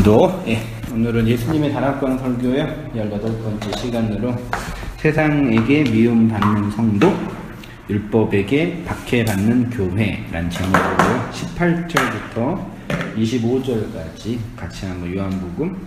기도. 오늘은 예수님의 다락방 설교의 18번째 시간으로 세상에게 미움받는 성도, 율법에게 박해받는 교회란 제목으로 18절부터 25절까지 같이 한번 요한복음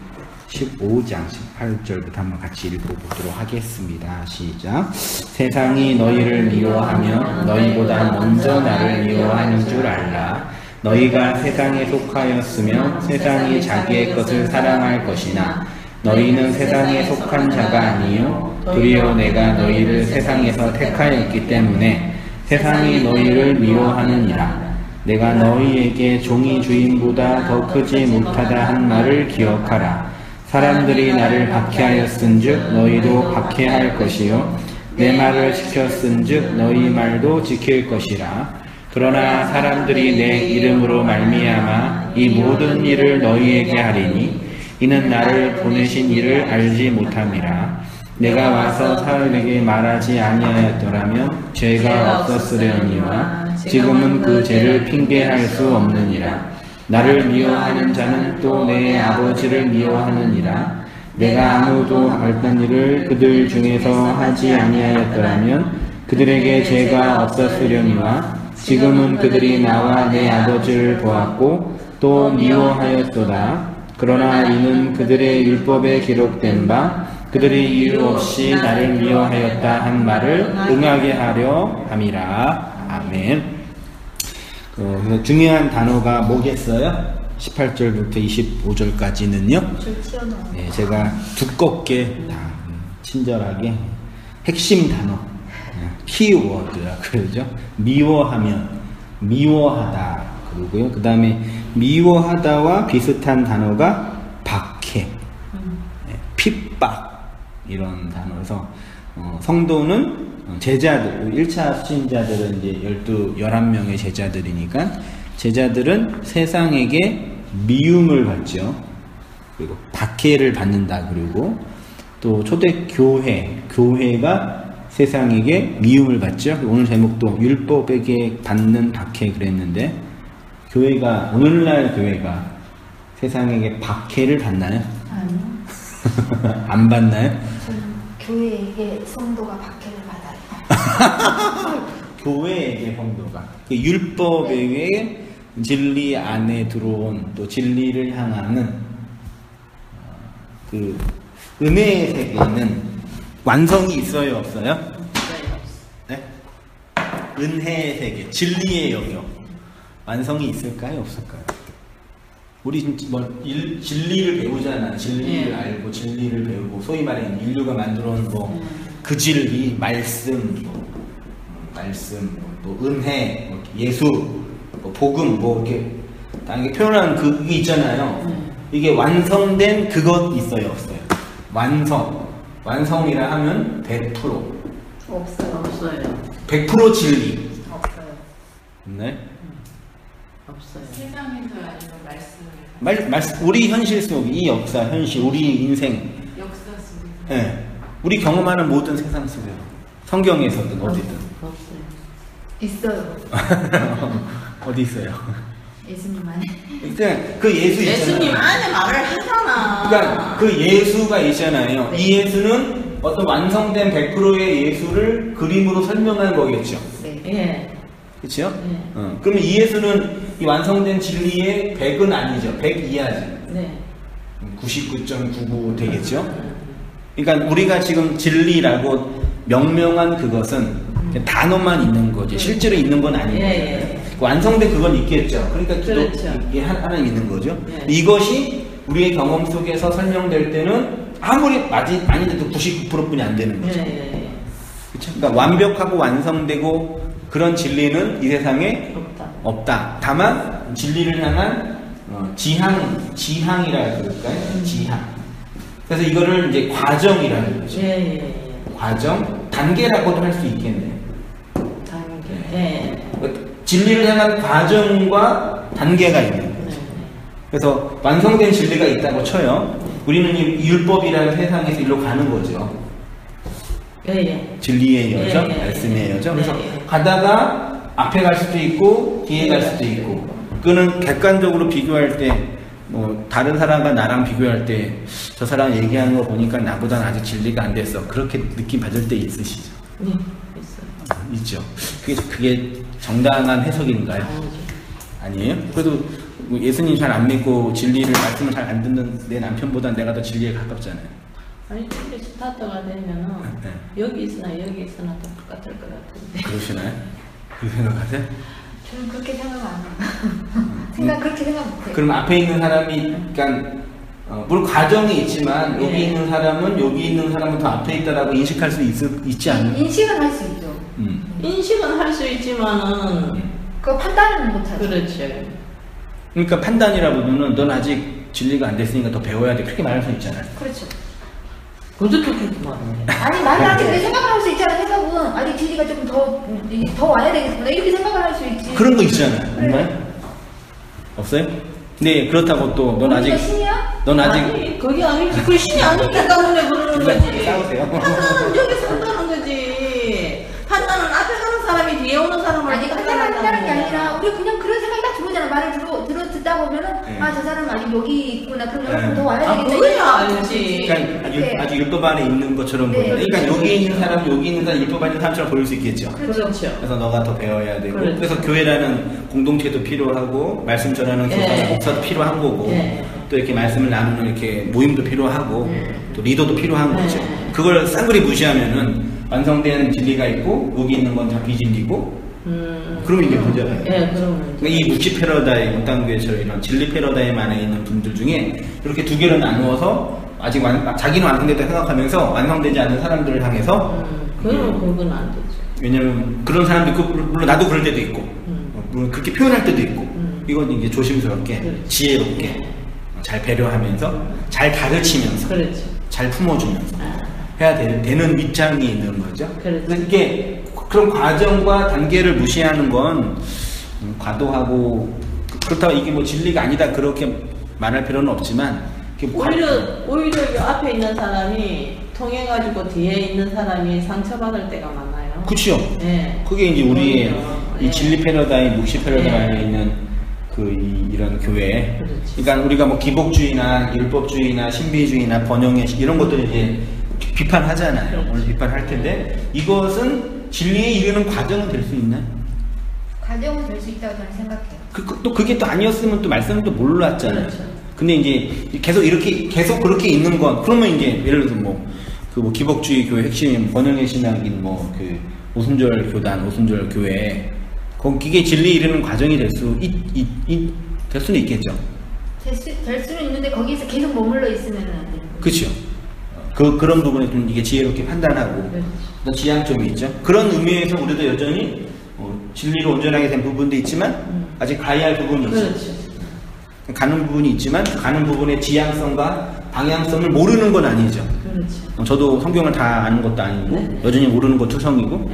15장 18절부터 한번 같이 읽어보도록 하겠습니다. 시작. 세상이 너희를 미워하면 너희보다 먼저 나를 미워하는 줄 알라. 너희가 세상에 속하였으면 세상이 자기의 것을 사랑할 것이나 너희는 세상에 속한 자가 아니요 도리어 내가 너희를 세상에서 택하였기 때문에 세상이 너희를 미워하느니라. 내가 너희에게 종이 주인보다 더 크지 못하다 한 말을 기억하라. 사람들이 나를 박해하였은즉 너희도 박해할 것이요 내 말을 지켰은즉 너희 말도 지킬 것이라. 그러나 사람들이 내 이름으로 말미암아 이 모든 일을 너희에게 하리니 이는 나를 보내신 이를 알지 못함이라. 내가 와서 사람에게 말하지 아니하였더라면 죄가 없었으려니와 지금은 그 죄를 핑계할 수 없느니라. 나를 미워하는 자는 또 내 아버지를 미워하느니라. 내가 아무도 어떤 일을 그들 중에서 하지 아니하였더라면 그들에게 죄가 없었으려니와 지금은 그들이 나와 내 아버지를 보았고 또 미워하였도다. 그러나 이는 그들의 율법에 기록된 바 그들이 이유 없이 나를 미워하였다 한 말을 응하게 하려 함이라. 아멘. 중요한 단어가 뭐겠어요? 18절부터 25절까지는요. 네, 제가 두껍게 친절하게 핵심 단어 키워드라 그러죠. 미워하면, 미워하다 그러고요. 그 다음에 미워하다와 비슷한 단어가 박해, 핍박 이런 단어에서 성도는 제자들, 1차 수신자들은 이제 11명의 제자들이니까 제자들은 세상에게 미움을 받죠. 그리고 박해를 받는다. 그리고 또 초대교회, 교회가 세상에게 미움을 받죠. 오늘 제목도 율법에게 받는 박해 그랬는데 교회가 오늘날 교회가 세상에게 박해를 받나요? 아니요. 안 받나요? 교회에게 성도가 박해를 받아요. 교회에게 성도가 율법에게 진리 안에 들어온 또 진리를 향하는 그 은혜의 세계는 완성이 있어요, 없어요? 네? 은혜의 세계, 진리의 영역 완성이 있을까요, 없을까요? 우리 진리를 배우잖아. 진리를 알고 진리를 배우고 소위 말하는 인류가 만들어온 그 진리, 말씀, 또 은혜, 예수, 복음, 이렇게 당연히 표현하는 그게 있잖아요. 이게 완성된 그것 있어요, 없어요? 완성이라 하면 100%. 없어요. 100% 진리. 없어요. 네? 없어요. 세상에서 아니면 말씀, 우리 현실 속, 이 역사, 현실, 우리 인생. 역사 속에서. 네. 우리 경험하는 모든 세상 속에서. 성경에서든 어디든. 없어요. 있어요. 어디 있어요? 예수님 안에. 일단 그 예수 있잖아요. 예수님 안에 말을 하잖아. 그러니까 그 예수가 있잖아요. 네. 이 예수는 어떤 완성된 100%의 예수를 그림으로 설명하는 거겠죠. 네. 예. 그렇죠? 네. 그러면 이 예수는 이 완성된 진리의 100은 아니죠. 100 이하지. 네. 99.99 되겠죠. 그러니까 우리가 지금 진리라고 명명한 그것은 단어만 있는 거지. 실제로 있는 건 아닌 거예요. 예. 완성된 그건 있겠죠. 그러니까 그렇죠. 이게 하나 있는 거죠. 예. 이것이 우리의 경험 속에서 설명될 때는 아무리 많이 돼도 99%뿐이 안 되는 거죠. 예. 그렇죠? 그러니까 완벽하고 완성되고 그런 진리는 이 세상에 없다. 다만 진리를 향한 지향이라 그럴까요? 지향. 그래서 이거를 이제 과정이라 그러죠. 예. 과정, 단계라고도 할 수 있겠네요. 단계. 예. 진리를 향한 과정과 단계가 있는 거죠. 그래서 완성된 진리가 있다고 쳐요. 우리는 이 율법이라는 세상에서 일로 가는 거죠. 예. 진리의 여정, 예. 말씀의 여정. 그래서 예. 가다가 앞에 갈 수도 있고 뒤에 갈 수도 있고 그거는 객관적으로 비교할 때 뭐 다른 사람과 나랑 비교할 때 저 사람 얘기하는 거 보니까 나보다는 아직 진리가 안 됐어. 그렇게 느낌 받을 때 있으시죠? 네, 있어요. 있죠. 그게 정당한 해석인가요? 아니죠. 아니에요? 그래도 뭐 예수님 잘 안 믿고 진리를 말씀을 잘 안 듣는 내 남편보다 내가 더 진리에 가깝잖아요. 아니, 근데 스타트가 되면은 네. 여기 있으나 여기 있으나 똑같을 것 같은데. 그러시나요? 그렇게 생각하세요? 저는 그렇게 생각 안 해요. 그렇게 생각 못해요. 그럼 앞에 있는 사람이, 그러니까 물론 과정이 있지만 여기 네. 있는 사람은 여기 있는 사람은 더 앞에 있다라고 인식할 수 있지 않나요? 인식은 할 수 있죠. 인식은 할 수 있지만은 그거 판단은 못하죠. 그렇죠. 그러니까 판단이라고는 넌 아직 진리가 안 됐으니까 더 배워야 돼. 그렇게 말할 수 있잖아요. 그렇죠. 그것도 그렇게 말하는데. 아니 말하지 내 생각을 할 수 있잖아. 생각은 아직 진리가 조금 더 와야 되겠구나 이렇게 생각을 할 수 있지. 그런 거 있잖아요. 그래. 정말? 없어요? 네, 그렇다고 또 넌 아직 우리가 신이야? 넌 아직 아니, 그게 아니지. 그 신이 아니기 때문에 그러는 거지. 싸우세요. 판단은 여기서 한다는 거지. 판단은 앞에 하는 사람이 뒤에 오는 사람을 아니 판단한다는 게 아니라 우리 그냥 그런 생각이 딱 들어오잖아. 말을 듣다 보면은 네. 아 저 사람은 아직 여기 있구나. 그럼 네. 여기 더 와야 아, 되겠다. 그거야 이렇게 알지. 그러니까 이렇게. 아주 율법 안에 있는 것처럼 네, 보여요. 그러니까 그렇죠. 여기 있는 사람, 여기 있는 사람, 율법 안에 있는 사람처럼 보일 수 있겠죠. 그렇죠. 그래서 너가 더 배워야 되고, 그렇죠. 그래서 교회라는 공동체도 필요하고, 말씀 전하는 교사나 예. 목사도 필요한 거고, 예. 또 이렇게 말씀을 나누는 이렇게 모임도 필요하고, 또 리더도 필요한 거죠. 예. 그걸 쌍그리 무시하면은 완성된 진리가 있고, 여기 있는 건 다 비진리고, 그러면 이게 문제가 있어요. 예, 그러면. 그러니까 이 묵시 패러다임, 원당교회처럼 이런 진리 패러다임 안에 있는 분들 중에 이렇게 두 개로 나누어서 아직 자기는 완성됐다 생각하면서 완성되지 않은 사람들을 향해서 그건 안 되죠. 왜냐면 그런 사람도 있고 물론 나도 그럴 때도 있고 물론 그렇게 표현할 때도 있고 이건 이제 조심스럽게 그렇지. 지혜롭게 잘 배려하면서 잘 가르치면서 그렇죠. 잘 품어주면서 아, 해야 되는 입장이 있는 거죠. 그렇죠. 그래서 이게 그런 과정과 단계를 무시하는 건 과도하고 그렇다고 이게 뭐 진리가 아니다 그렇게 말할 필요는 없지만 이게 오히려 이 앞에 있는 사람이 통해가지고 뒤에 있는 사람이 상처받을 때가 많아요. 그치요. 예. 그게 이제 우리의 오히려, 이 예. 진리 패러다임, 묵시 패러다임 예. 안에 있는 이런 교회. 그렇지. 그러니까 우리가 뭐 기복주의나 율법주의나 신비주의나 번영의 이런 것들 이제 비판하잖아요. 그렇지. 오늘 비판할 텐데 이것은 진리에 이르는 과정은 될 수 있나요? 과정은 될 수 있다고 저는 생각해요. 또 그게 또 아니었으면 또 말씀을 또 몰랐잖아요. 그렇죠. 근데 이제 계속 그렇게 있는 건 그러면 이제 예를 들어서 뭐 기복주의 교회 핵심 번영의 신학인 그 오순절 교단, 오순절 교회 거기에 진리 이르는 과정이 될 수는 있겠죠. 될 수는 있는데 거기서 계속 머물러 있으면 안 돼요. 그렇죠. 그런 부분에 좀 이게 지혜롭게 판단하고 그렇죠. 또 지향점이 있죠. 그런 의미에서 우리도 여전히 진리로 온전하게 된 부분도 있지만 아직 가야 할 부분이 있죠. 그렇죠. 가는 부분이 있지만 가는 부분의 지향성과 방향성을 모르는 건 아니죠. 그렇죠. 저도 성경을 다 아는 것도 아니고 네. 여전히 모르는 거 투성이고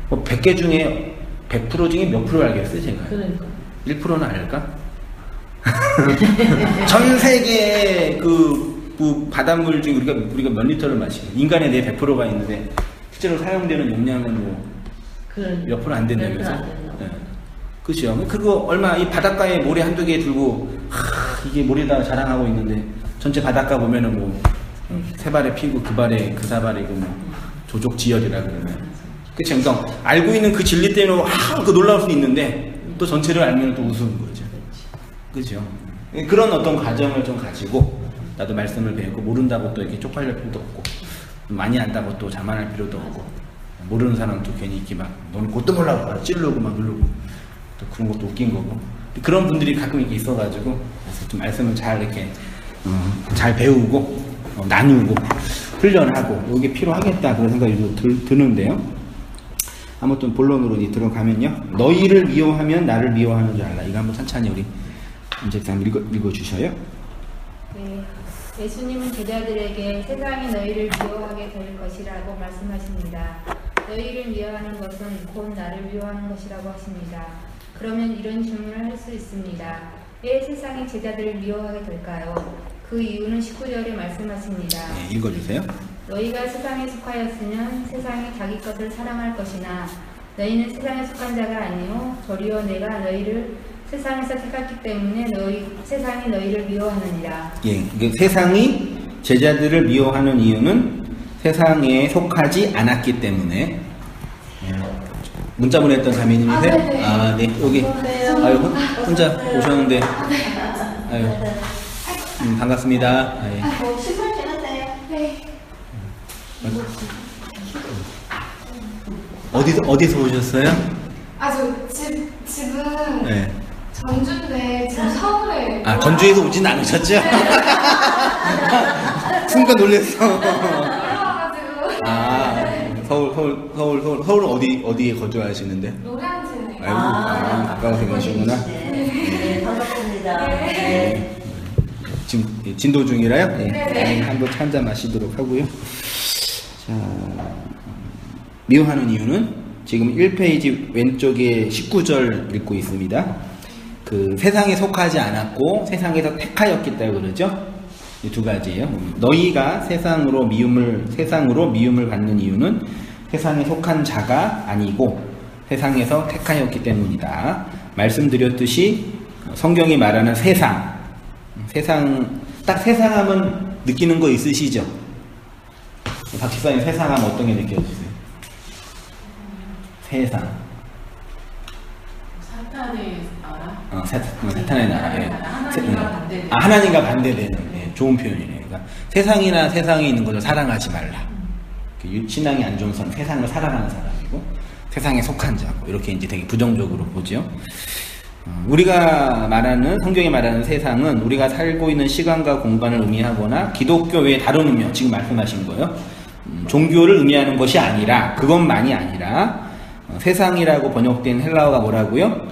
네. 100개 중에 100% 중에 몇 프로 알겠어요 제가? 그러니까. 1%는 알까? 전 세계의 그 바닷물 중에 우리가 몇 리터를 마시고 인간의 내 100%가 있는데 실제로 사용되는 용량은 뭐 몇 프로 안 된다면서? 네. 그죠? 그거 얼마 이 바닷가에 모래 한두 개 들고 이게 모래다 자랑하고 있는데 전체 바닷가 보면은 뭐 세 발에 피고 그 발에 그 사발에 그 뭐 조족지열이라 그러면 그쵸? 그러니까 알고 있는 그 진리 때문에 그 놀라울 수 있는데 또 전체를 알면 또 우스운 거죠. 그죠? 그런 어떤 과정을 좀 가지고 나도 말씀을 배우고 모른다고 또 이렇게 쪽팔릴 필요도 없고 많이 안다고 또 자만할 필요도 없고 모르는 사람도 괜히 이렇게 막 너는 그것도 몰라고 찌르고 막 누르고 또 그런 것도 웃긴 거고 그런 분들이 가끔 이렇게 있어가지고 그래서 좀 말씀을 잘 이렇게 잘 배우고 나누고 훈련하고 이게 필요하겠다 그런 생각이 드는데요. 아무튼 본론으로 들어가면요. 너희를 미워하면 나를 미워하는 줄 알라. 이거 한번 천천히 우리 임재장 읽어주셔요. 네, 예수님은 제자들에게 세상이 너희를 미워하게 될 것이라고 말씀하십니다. 너희를 미워하는 것은 곧 나를 미워하는 것이라고 하십니다. 그러면 이런 질문을 할 수 있습니다. 왜 세상이 제자들을 미워하게 될까요? 그 이유는 19절에 말씀하십니다. 네, 읽어주세요. 너희가 세상에 속하였으면 세상이 자기 것을 사랑할 것이나 너희는 세상에 속한 자가 아니요 도리어 내가 너희를 세상에서 택했기 때문에 세상이 너희를 미워하느니라. 예, 이게 세상이 제자들을 미워하는 이유는 세상에 속하지 않았기 때문에. 예. 문자 보냈던 자매님이세요? 네. 아, 네. 여기. 아유, 혼자 오셨는데. 아유. 반갑습니다. 아, 예. 시설 지났어요? 네. 어디서 오셨어요? 집은 네. 전주인데 지금 서울에. 아, 전주에서 오진 않으셨죠? 순간 놀랐어. 올라와가지고 아, 서울 어디에 거주하시는데? 노량진에. 아이고, 가까워서 계시구나. 네, 반갑습니다. 네. 지금 진도 중이라요? 네. 네. 한번 한잔 마시도록 하고요. 자, 미워하는 이유는 지금 1페이지 왼쪽에 19절 읽고 있습니다. 그 세상에 속하지 않았고 세상에서 택하였기 때문에 그러죠. 이 두 가지예요. 너희가 세상으로 미움을 받는 이유는 세상에 속한 자가 아니고 세상에서 택하였기 때문이다. 말씀드렸듯이 성경이 말하는 세상, 딱 세상하면 느끼는 거 있으시죠? 박 집사님 세상하면 어떤 게 느껴지세요? 세상. 사탄의 나라? 사탄의 나라. 예. 하나님과 반대되는. 하나님과 반대되는. 예, 좋은 표현이네요. 그러니까 세상이나 세상에 있는 것을 사랑하지 말라. 신앙이 안 좋은 사람, 세상을 사랑하는 사람이고 세상에 속한 자고 이렇게 이제 되게 부정적으로 보죠. 우리가 말하는 성경이 말하는 세상은 우리가 살고 있는 시간과 공간을 의미하거나 기독교 외에 다른 의미, 지금 말씀하신 거예요. 종교를 의미하는 것이 아니라 그것만이 아니라 세상이라고 번역된 헬라어가 뭐라고요?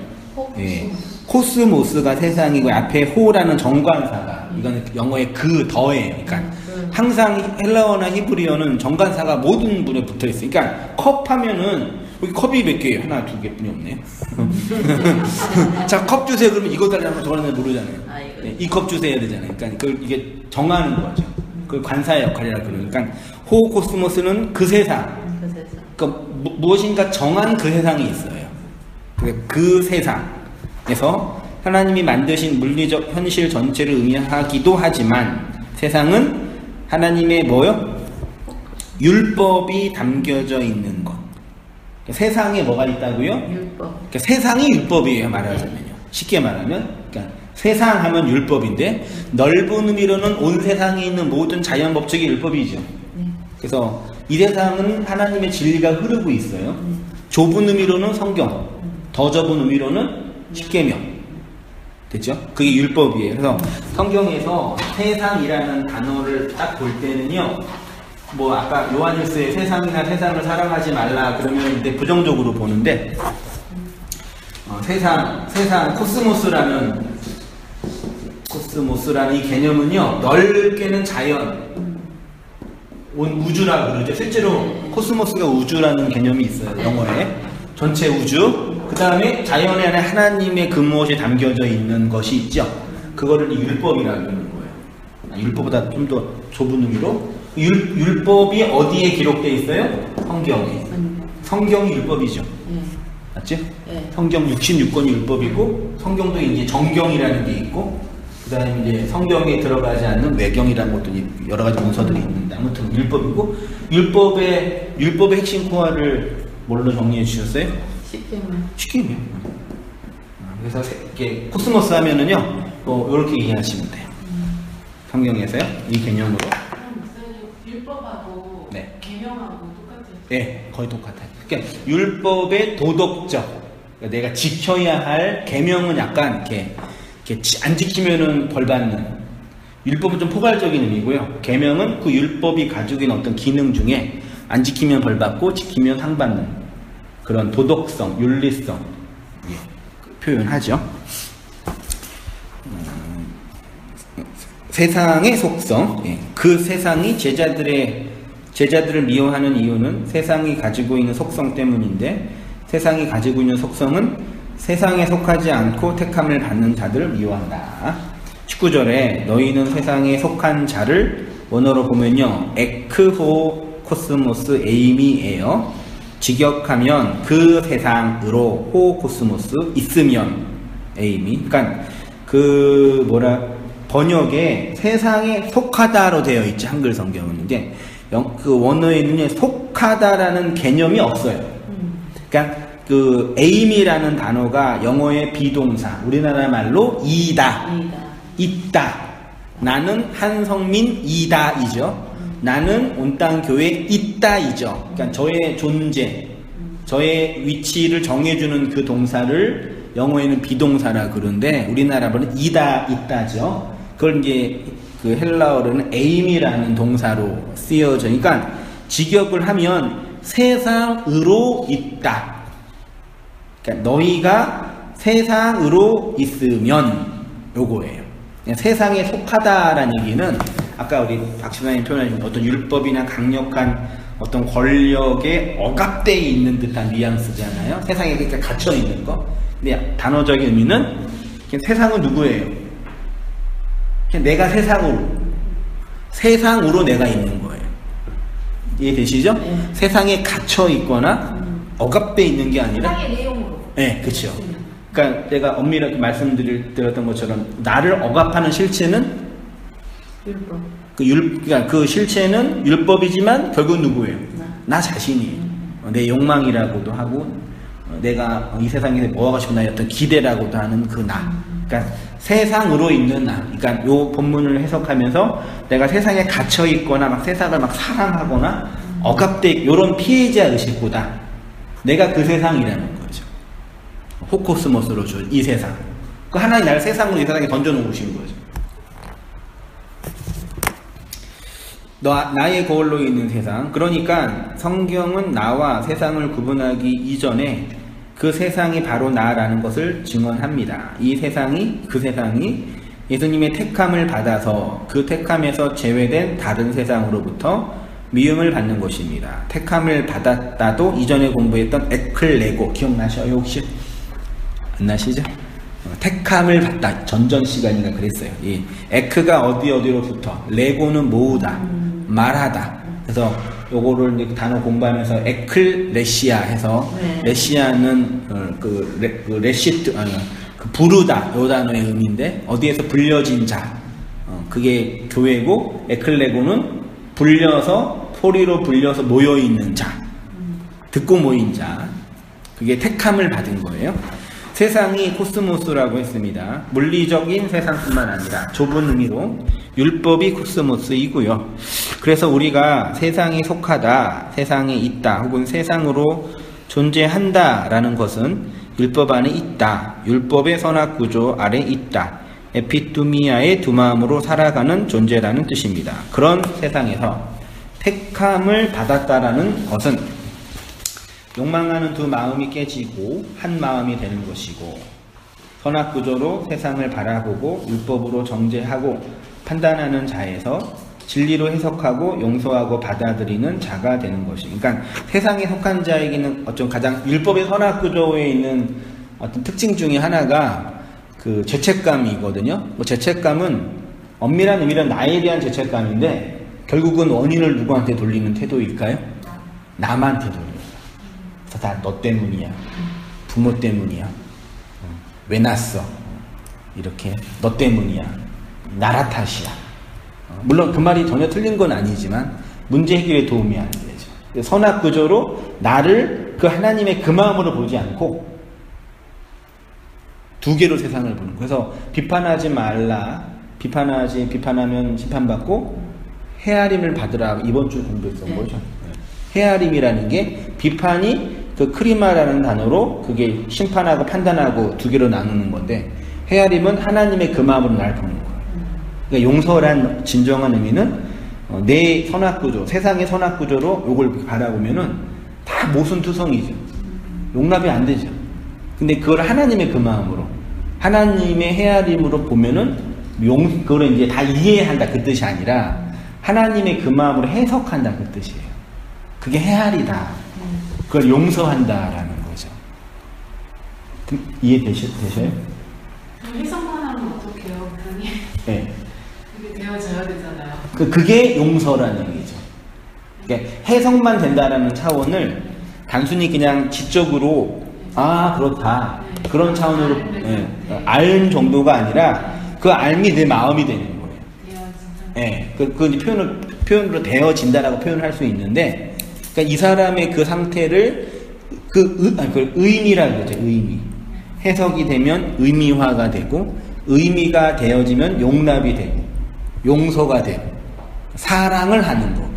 예, 코스모스가 세상이고 앞에 호라는 정관사가 이거는 영어의 그 더예요. 그러니까 항상 헬라어나 히브리어는 정관사가 모든 분에 붙어 있어요. 그러니까 컵 하면은 여기 컵이 몇 개예요? 하나, 두 개뿐이 없네요. 자, 컵 주세요. 그러면 이거 달라고 저거는 모르잖아요. 네, 이 컵 주세요 해야 되잖아요. 그러니까 이게 정하는 거죠. 그 관사의 역할이라 그러니까 호코스모스는 그 세상. 그러니까 무엇인가 정한 그 세상이 있어요. 그 세상에서 하나님이 만드신 물리적 현실 전체를 의미하기도 하지만 세상은 하나님의 뭐요? 율법이 담겨져 있는 것. 세상에 뭐가 있다고요? 율법. 그러니까 세상이 율법이에요, 말하자면요. 쉽게 말하면, 그러니까 세상 하면 율법인데 넓은 의미로는 온 세상에 있는 모든 자연 법칙이 율법이죠. 그래서 이 세상은 하나님의 진리가 흐르고 있어요. 좁은 의미로는 성경, 더 좁은 의미로는 십계명. 됐죠? 그게 율법이에요. 그래서 성경에서 세상이라는 단어를 딱 볼 때는요. 뭐 아까 요한일서에 세상이나 세상을 사랑하지 말라 그러면 이제 부정적으로 보는데 세상 코스모스라는 이 개념은요 넓게는 자연 온 우주라 그러죠. 실제로 코스모스가 우주라는 개념이 있어요. 영어에 전체 우주 그 다음에 자연에 안에 하나님의 그 무엇이 담겨져 있는 것이 있죠. 그거를 율법이라고 하는 거예요. 율법보다 좀 더 좁은 의미로 율법이 어디에 기록되어 있어요? 성경에. 성경이 율법이죠. 맞죠? 성경 66권이 율법이고 성경도 이제 정경이라는 게 있고 그 다음에 이제 성경에 들어가지 않는 외경이라는 것도 여러 가지 문서들이 있는데 아무튼 율법이고 율법의 핵심 코어를 뭘로 정리해 주셨어요? 십계명. 그래서 이렇게 코스모스 하면은요 이렇게 이해하시면 돼요. 성경에서요 이 개념으로. 율법하고 네. 계명하고 똑같아요. 네, 거의 똑같아요. 그러니까 율법의 도덕적, 그러니까 내가 지켜야 할 계명은 약간 이렇게 안 지키면은 벌 받는. 율법은 좀 포괄적인 의미고요. 계명은 그 율법이 가지고 있는 어떤 기능 중에 안 지키면 벌 받고 지키면 상 받는 그런 도덕성, 윤리성 표현하죠. 세상의 속성, 그 세상이 제자들을 미워하는 이유는 세상이 가지고 있는 속성 때문인데 세상이 가지고 있는 속성은 세상에 속하지 않고 택함을 받는 자들을 미워한다. 19절에 너희는 세상에 속한 자를 원어로 보면요 에크호 코스모스 에임이에요. 직역하면 그 세상으로 호 코스모스 있으면 에임이. 그러니까 그 번역에 세상에 속하다로 되어 있지, 한글 성경은. 이게 그 원어에는 속하다라는 개념이 없어요. 그러니까 그 aim이라는 단어가 영어의 비동사, 우리나라 말로 이다, 있다. 나는 한성민이다이죠. 나는 온땅 교회에 있다이죠. 그러니까 저의 존재, 저의 위치를 정해주는 그 동사를 영어에는 비동사라 그러는데 우리나라 말은 이다, 있다죠. 그걸 이제 그 헬라어로는 aim이라는 동사로 쓰여져. 그러니까 직역을 하면 세상으로 있다. 그러니까 너희가 세상으로 있으면 요거예요. 세상에 속하다라는 얘기는 아까 우리 박 시장님 표현하신 어떤 율법이나 강력한 어떤 권력에 억압되어 있는 듯한 뉘앙스잖아요. 세상에 그러니까 갇혀 있는 거. 근데 단어적인 의미는 그냥 세상은 누구예요? 그냥 내가 세상으로 내가 있는 거예요. 이해되시죠? 세상에 갇혀 있거나 억압되어 있는 게 아니라 세상의 내용으로. 네, 그렇죠. 그러니까 내가 엄밀하게 말씀드렸던 것처럼 나를 억압하는 실체는 율법. 그러니까 그 실체는 율법이지만 결국 누구예요? 나 자신이에요. 내 욕망이라고도 하고 내가 이 세상에서 뭐 하고 싶은 나의 어떤 기대라고도 하는 그 나. 그러니까 세상으로 있는 나. 그러니까 요 본문을 해석하면서 내가 세상에 갇혀 있거나 막 세상을 막 사랑하거나 억압돼 이런 피해자 의식보다 내가 그 세상이라는 거죠. 호코스모스로 준 이 세상. 그 하나님 나를 세상으로 이 세상에 던져놓으신 거죠. 나의 거울로 있는 세상. 그러니까 성경은 나와 세상을 구분하기 이전에 그 세상이 바로 나라는 것을 증언합니다. 이 세상이, 그 세상이 예수님의 택함을 받아서 그 택함에서 제외된 다른 세상으로부터 미움을 받는 것입니다. 택함을 받았다도 이전에 공부했던 에클레고 기억나셔요 혹시? 안 나시죠? 택함을 받다. 전전 시간인가 그랬어요. 이 에크가 어디로부터, 레고는 모으다, 말하다. 그래서 요거를 이제 단어 공부하면서 에클레시아 해서 레시아는 레시트 부르다 요 단어의 의미인데 어디에서 불려진 자. 그게 교회고 에클레고는 불려서 소리로 불려서 모여 있는 자. 듣고 모인 자. 그게 택함을 받은 거예요. 세상이 코스모스라고 했습니다. 물리적인 세상뿐만 아니라 좁은 의미로 율법이 코스모스이고요. 그래서 우리가 세상에 속하다, 세상에 있다, 혹은 세상으로 존재한다라는 것은 율법 안에 있다, 율법의 선악구조 아래 있다, 에피투미아의 두 마음으로 살아가는 존재라는 뜻입니다. 그런 세상에서 택함을 받았다라는 것은 욕망하는 두 마음이 깨지고 한 마음이 되는 것이고 선악구조로 세상을 바라보고 율법으로 정죄하고 판단하는 자에서 진리로 해석하고 용서하고 받아들이는 자가 되는 것이. 그러니까 세상에 속한 자에게는 어떤 가장 율법의 선악구조에 있는 어떤 특징 중에 하나가 그 죄책감이거든요. 뭐 죄책감은 엄밀한 의미로 나에 대한 죄책감인데 결국은 원인을 누구한테 돌리는 태도일까요? 남한테 돌려요. 그래서 다 너 때문이야. 부모 때문이야. 왜 났어? 이렇게 너 때문이야. 나라 탓이야. 물론 그 말이 전혀 틀린 건 아니지만 문제 해결에 도움이 안 되죠. 선악구조로 나를 그 하나님의 그 마음으로 보지 않고 두 개로 세상을 보는 거예요. 그래서 비판하지 말라. 비판하면 심판받고 헤아림을 받으라. 이번 주 공부했던 거죠. 헤아림이라는 게 비판이 그 크리마라는 단어로 그게 심판하고 판단하고 두 개로 나누는 건데 헤아림은 하나님의 그 마음으로 날 보는 거예요. 그러니까 용서란 진정한 의미는 내 선악구조, 세상의 선악구조로 요걸 바라보면은 다 모순투성이죠. 용납이 안 되죠. 근데 그걸 하나님의 그 마음으로, 하나님의 헤아림으로 보면은 그걸 이제 다 이해한다 그 뜻이 아니라 하나님의 그 마음으로 해석한다 그 뜻이에요. 그게 헤아리다. 그걸 용서한다라는 거죠. 이해되셔요? 해석만 하면 어떡해요, 그러니? 네. 그게 되어져야 되잖아요. 그게 용서라는 얘기죠. 그러니까 해석만 된다라는 차원을 단순히 그냥 지적으로 아 그렇다 그런 차원으로 알 정도가 아니라 그 알미 내 마음이 되는 거예요. 예, 그 이제 표현으로 되어진다라고 표현을 할 수 있는데, 그러니까 이 사람의 그 상태를 그걸 의미라고 그러죠. 의미. 해석이 되면 의미화가 되고, 의미가 되어지면 용납이 되고, 용서가 되고, 사랑을 하는 거.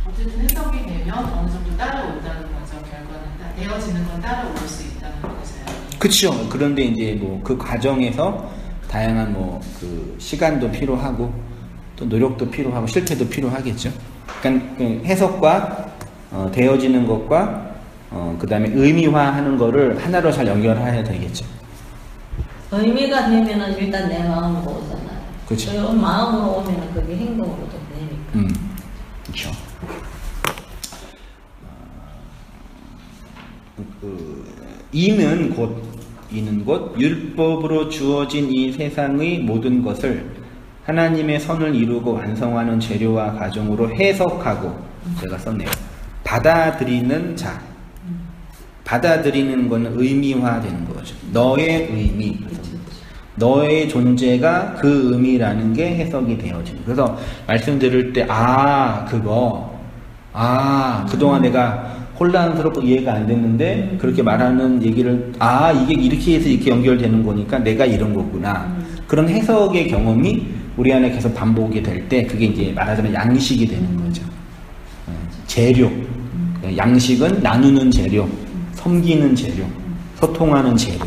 어쨌든 해석이 되면 어느 정도 따라온다는 거죠. 결과는 되어지는 건 따라올 수 있다는 거죠. 그렇죠. 그런데 이제 뭐 그 과정에서 다양한 뭐 그 시간도 필요하고 또 노력도 필요하고 실패도 필요하겠죠. 그러니까 그 해석과 되어지는 것과 그 다음에 의미화하는 거를 하나로 잘 연결해야 되겠죠. 의미가 되면은 일단 내 마음으로 오잖아요. 그렇죠. 그 마음으로 오면은 그게 행동으로도 되니까. 그렇죠. 이는 곧 율법으로 주어진 이 세상의 모든 것을 하나님의 선을 이루고 완성하는 재료와 과정으로 해석하고, 제가 썼네요. 받아들이는 자. 받아들이는 건 의미화되는 거죠. 너의 의미. 너의 존재가 그 의미라는 게 해석이 되어지는. 그래서 말씀 들을 때, 그동안 내가 혼란스럽고 이해가 안 됐는데, 그렇게 말하는 얘기를, 이게 이렇게 해서 이렇게 연결되는 거니까 내가 이런 거구나. 그런 해석의 경험이 우리 안에 계속 반복이 될 때, 그게 이제 말하자면 양식이 되는 거죠. 재료. 양식은 나누는 재료, 섬기는 재료, 소통하는 재료.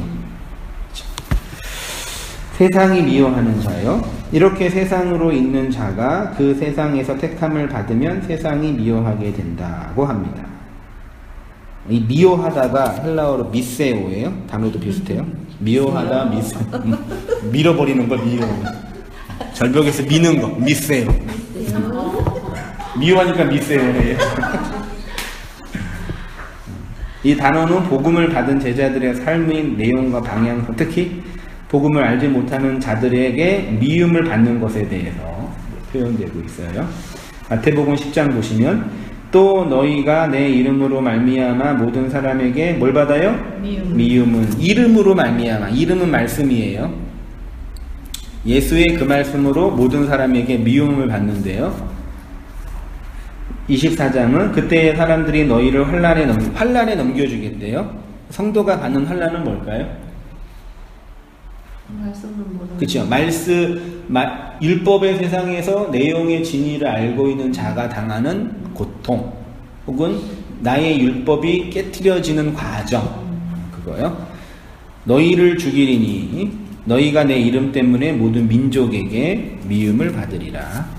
세상이 미워하는 자요. 이렇게 세상으로 있는 자가 그 세상에서 택함을 받으면 세상이 미워하게 된다고 합니다. 이 미워하다가 헬라어로 미세오예요. 단어도 비슷해요. 미워하다, 미세. 밀어버리는 걸 미워. 절벽에서 미는 거, 미세오. 미워하니까 미세오예요. 이 단어는 복음을 받은 제자들의 삶의 내용과 방향성, 특히 복음을 알지 못하는 자들에게 미움을 받는 것에 대해서 표현되고 있어요. 마태복음 10장 보시면, 또 너희가 내 이름으로 말미암아 모든 사람에게 뭘 받아요? 미움은 이름으로 말미암아. 이름은 말씀이에요. 예수의 그 말씀으로 모든 사람에게 미움을 받는데요. 24장은 그때의 사람들이 너희를 환난에 넘겨주겠대요. 성도가 받는 환난은 뭘까요? 그렇죠. 율법의 세상에서 내용의 진리를 알고 있는 자가 당하는 고통, 혹은 나의 율법이 깨트려지는 과정, 그거요. 너희를 죽이리니 너희가 내 이름 때문에 모든 민족에게 미움을 받으리라.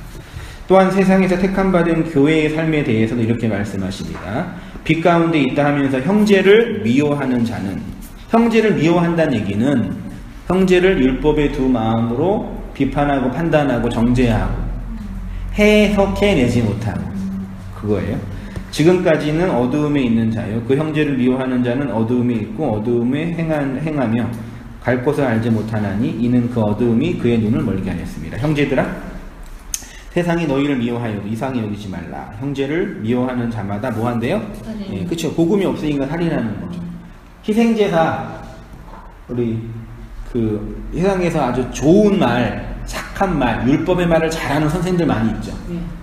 또한 세상에서 택함받은 교회의 삶에 대해서도 이렇게 말씀하십니다. 빛 가운데 있다 하면서 형제를 미워하는 자는, 형제를 미워한다는 얘기는 형제를 율법의 두 마음으로 비판하고 판단하고 정죄하고 해석해내지 못하고, 그거예요. 지금까지는 어두움에 있는 자요. 그 형제를 미워하는 자는 어두움에 있고 어두움에 행하며 갈 곳을 알지 못하나니 이는 그 어두움이 그의 눈을 멀게 하였습니다. 형제들아, 세상이 너희를 미워하여도 이상히 여기지 말라. 형제를 미워하는 자마다 뭐 한대요? 예, 그쵸. 복음이 없으니까 살인하는 거죠. 희생제사, 우리 그 세상에서 아주 좋은 말, 착한 말, 율법의 말을 잘하는 선생님들 많이 있죠.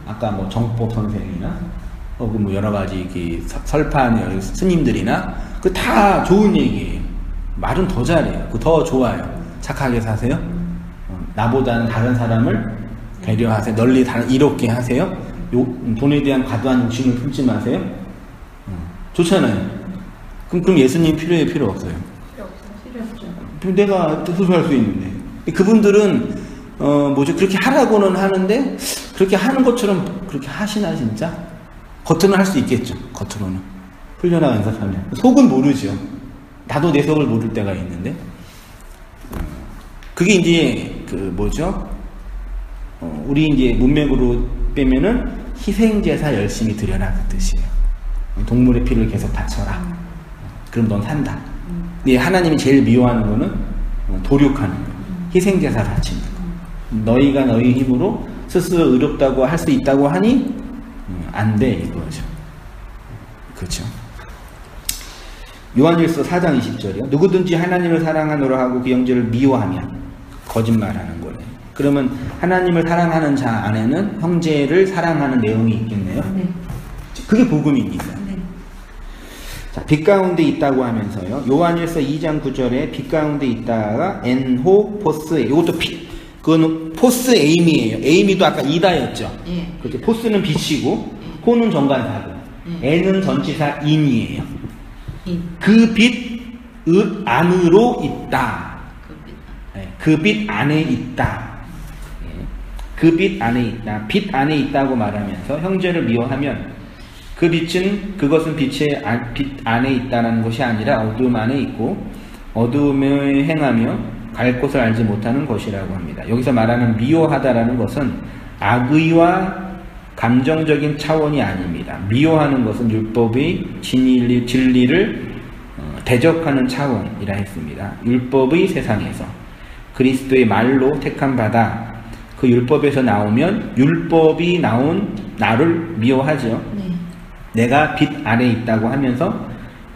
아까 뭐 정법 선생이나 혹은 뭐 여러 가지 설판 스님들이나 그 다 좋은 얘기예요. 말은 더 잘해요. 그 더 좋아요. 착하게 사세요. 나보다는 다른 사람을 배려하세요. 널리 이롭게 하세요. 돈에 대한 과도한 욕심을 품지 마세요. 좋잖아요. 그럼 예수님 필요해요, 필요 없어요? 필요 없죠. 내가 스스로 할 수 있는데. 그분들은 그렇게 하라고는 하는데 그렇게 하는 것처럼 그렇게 하시나 진짜? 겉으로는 할 수 있겠죠. 겉으로는 풀려나가 연습하면 속은 모르죠. 나도 내 속을 모를 때가 있는데, 그게 이제 우리 이제 문맥으로 빼면은 희생제사 열심히 드려라, 그 뜻이에요. 동물의 피를 계속 바쳐라. 그럼 넌 산다. 근데 하나님이 제일 미워하는 거는 도륙하는 거, 희생제사 바치는 거. 너희가 너희 힘으로 스스로 의롭다고 할 수 있다고 하니 안 돼, 이거죠. 그렇죠. 요한일서 4장 20절이요. 누구든지 하나님을 사랑하노라 하고 그 형제를 미워하면 거짓말하는 거예요. 그러면 하나님을 사랑하는 자 안에는 형제를 사랑하는 내용이 있겠네요. 네. 그게 복음입니다. 네. 자, 빛 가운데 있다고 하면서요. 요한일서 2장 9절에 빛 가운데 있다가 엔호 포스, 이것도 빛, 그거는 포스 에임이에요. 에임이도 아까 이다였죠. 예. 그렇죠. 포스는 빛이고 호는 정관사고 엔은 전치사 인이에요. 그 빛 안으로 있다. 그 빛 안에 있다. 그 빛 안에 있다. 빛 안에 있다고 말하면서 형제를 미워하면 그 빛은 그것은 빛 안에 있다는 것이 아니라 어둠 안에 있고 어둠에 행하며 갈 곳을 알지 못하는 것이라고 합니다. 여기서 말하는 미워하다라는 것은 악의와 감정적인 차원이 아닙니다. 미워하는 것은 율법의 진리를 대적하는 차원이라 했습니다. 율법의 세상에서 그리스도의 말로 택함 받아 그 율법에서 나오면 율법이 나온 나를 미워하죠. 네. 내가 빛 아래 있다고 하면서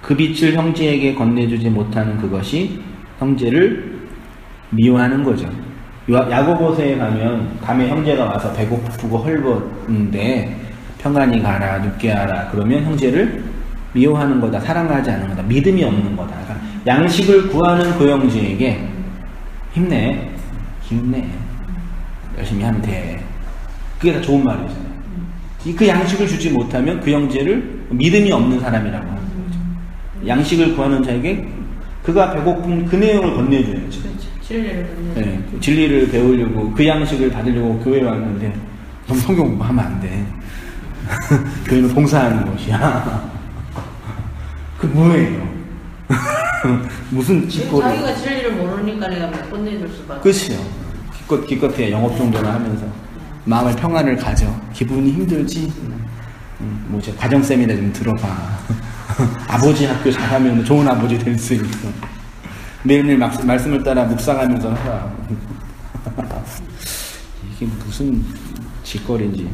그 빛을 형제에게 건네주지 못하는 그것이 형제를 미워하는 거죠. 야고보서에 가면 감에 형제가 와서 배고프고 헐벗는데 평안히 가라 눕게 하라 그러면 형제를 미워하는 거다. 사랑하지 않는 거다. 믿음이 없는 거다. 그러니까 양식을 구하는 그 형제에게 힘내. 열심히 하면 돼. 그게 다 좋은 말이잖아요. 그 양식을 주지 못하면 그 형제를 믿음이 없는 사람이라고 하는 거죠. 양식을 구하는 자에게 그가 배고픈 그 내용을 건네줘야죠. 그렇죠. 진리를 건네줘. 네, 진리를 배우려고 그 양식을 받으려고 교회에 왔는데 넌 성경 공부하면 안 돼. 교회는 봉사하는 곳이야. 그 뭐예요? 무슨 짓거리? 자기가 진리를 모르니까 내가 못 건네줄 수밖에. 끝이요. 기껏해야 영업 정도나 하면서 마음의 평안을 가져. 기분이 힘들지? 뭐지? 과정쌤이나 좀 들어봐. 아버지 학교 잘하면 좋은 아버지 될 수 있어. 매일매일 말씀을 따라 묵상하면서 하라. 이게 무슨 짓거리인지.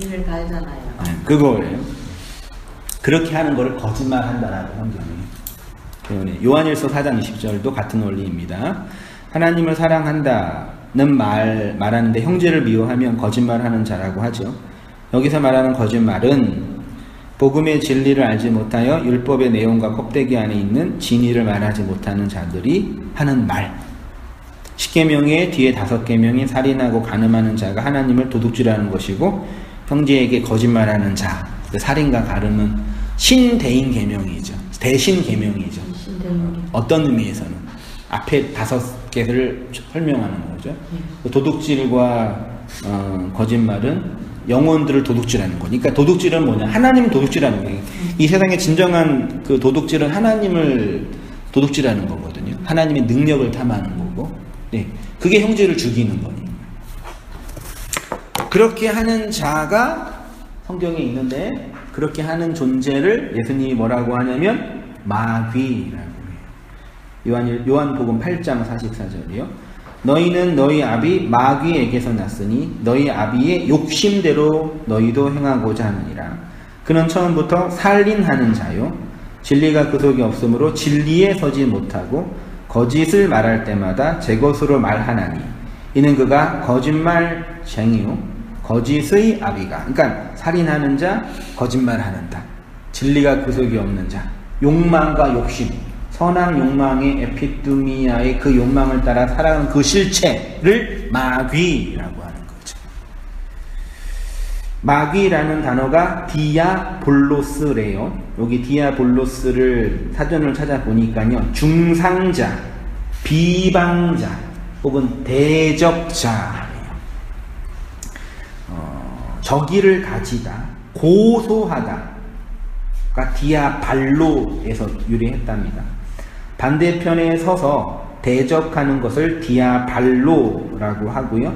일을 다 하잖아요. 네, 그거예요. 그렇게 하는 거를 거짓말한다라고 성경이 표현해요. 요한일서 4장 20절도 같은 원리입니다. 하나님을 사랑한다는 말하는데 형제를 미워하면 거짓말하는 자라고 하죠. 여기서 말하는 거짓말은 복음의 진리를 알지 못하여 율법의 내용과 껍데기 안에 있는 진리를 말하지 못하는 자들이 하는 말. 10계명의 뒤에 5계명이 살인하고 간음하는 자가 하나님을 도둑질하는 것이고 형제에게 거짓말하는 자, 살인과 간음은 신대인 계명이죠. 대신 계명이죠. 어떤 의미에서는 앞에 5개를 설명하는 거죠. 도둑질과 거짓말은 영혼들을 도둑질하는 거니까. 그러니까 도둑질은 뭐냐? 하나님을 도둑질하는 거예요. 이 세상의 진정한 그 도둑질은 하나님을 도둑질하는 거거든요. 하나님의 능력을 탐하는 거고, 네, 그게 형제를 죽이는 거니까. 그렇게 하는 자가 성경에 있는데 그렇게 하는 존재를 예수님이 뭐라고 하냐면 마귀라고 해요. 요한복음 8장 44절이요. 너희는 너희 아비 마귀에게서 났으니 너희 아비의 욕심대로 너희도 행하고자 하느니라. 그는 처음부터 살인하는 자요 진리가 그 속에 없으므로 진리에 서지 못하고 거짓을 말할 때마다 제 것으로 말하나니 이는 그가 거짓말쟁이요 거짓의 아비가. 그러니까 살인하는 자, 거짓말하는 자, 진리가 그 속에 없는 자, 욕망과 욕심, 선한 욕망의 에피두미아의 그 욕망을 따라 살아가는 그 실체를 마귀라고 하는 거죠. 마귀라는 단어가 디아볼로스래요. 여기 디아볼로스를 사전을 찾아보니까요, 중상자, 비방자 혹은 대적자, 적의를 가지다, 고소하다가 디아발로에서 유래했답니다. 반대편에 서서 대적하는 것을 디아발로라고 하고요.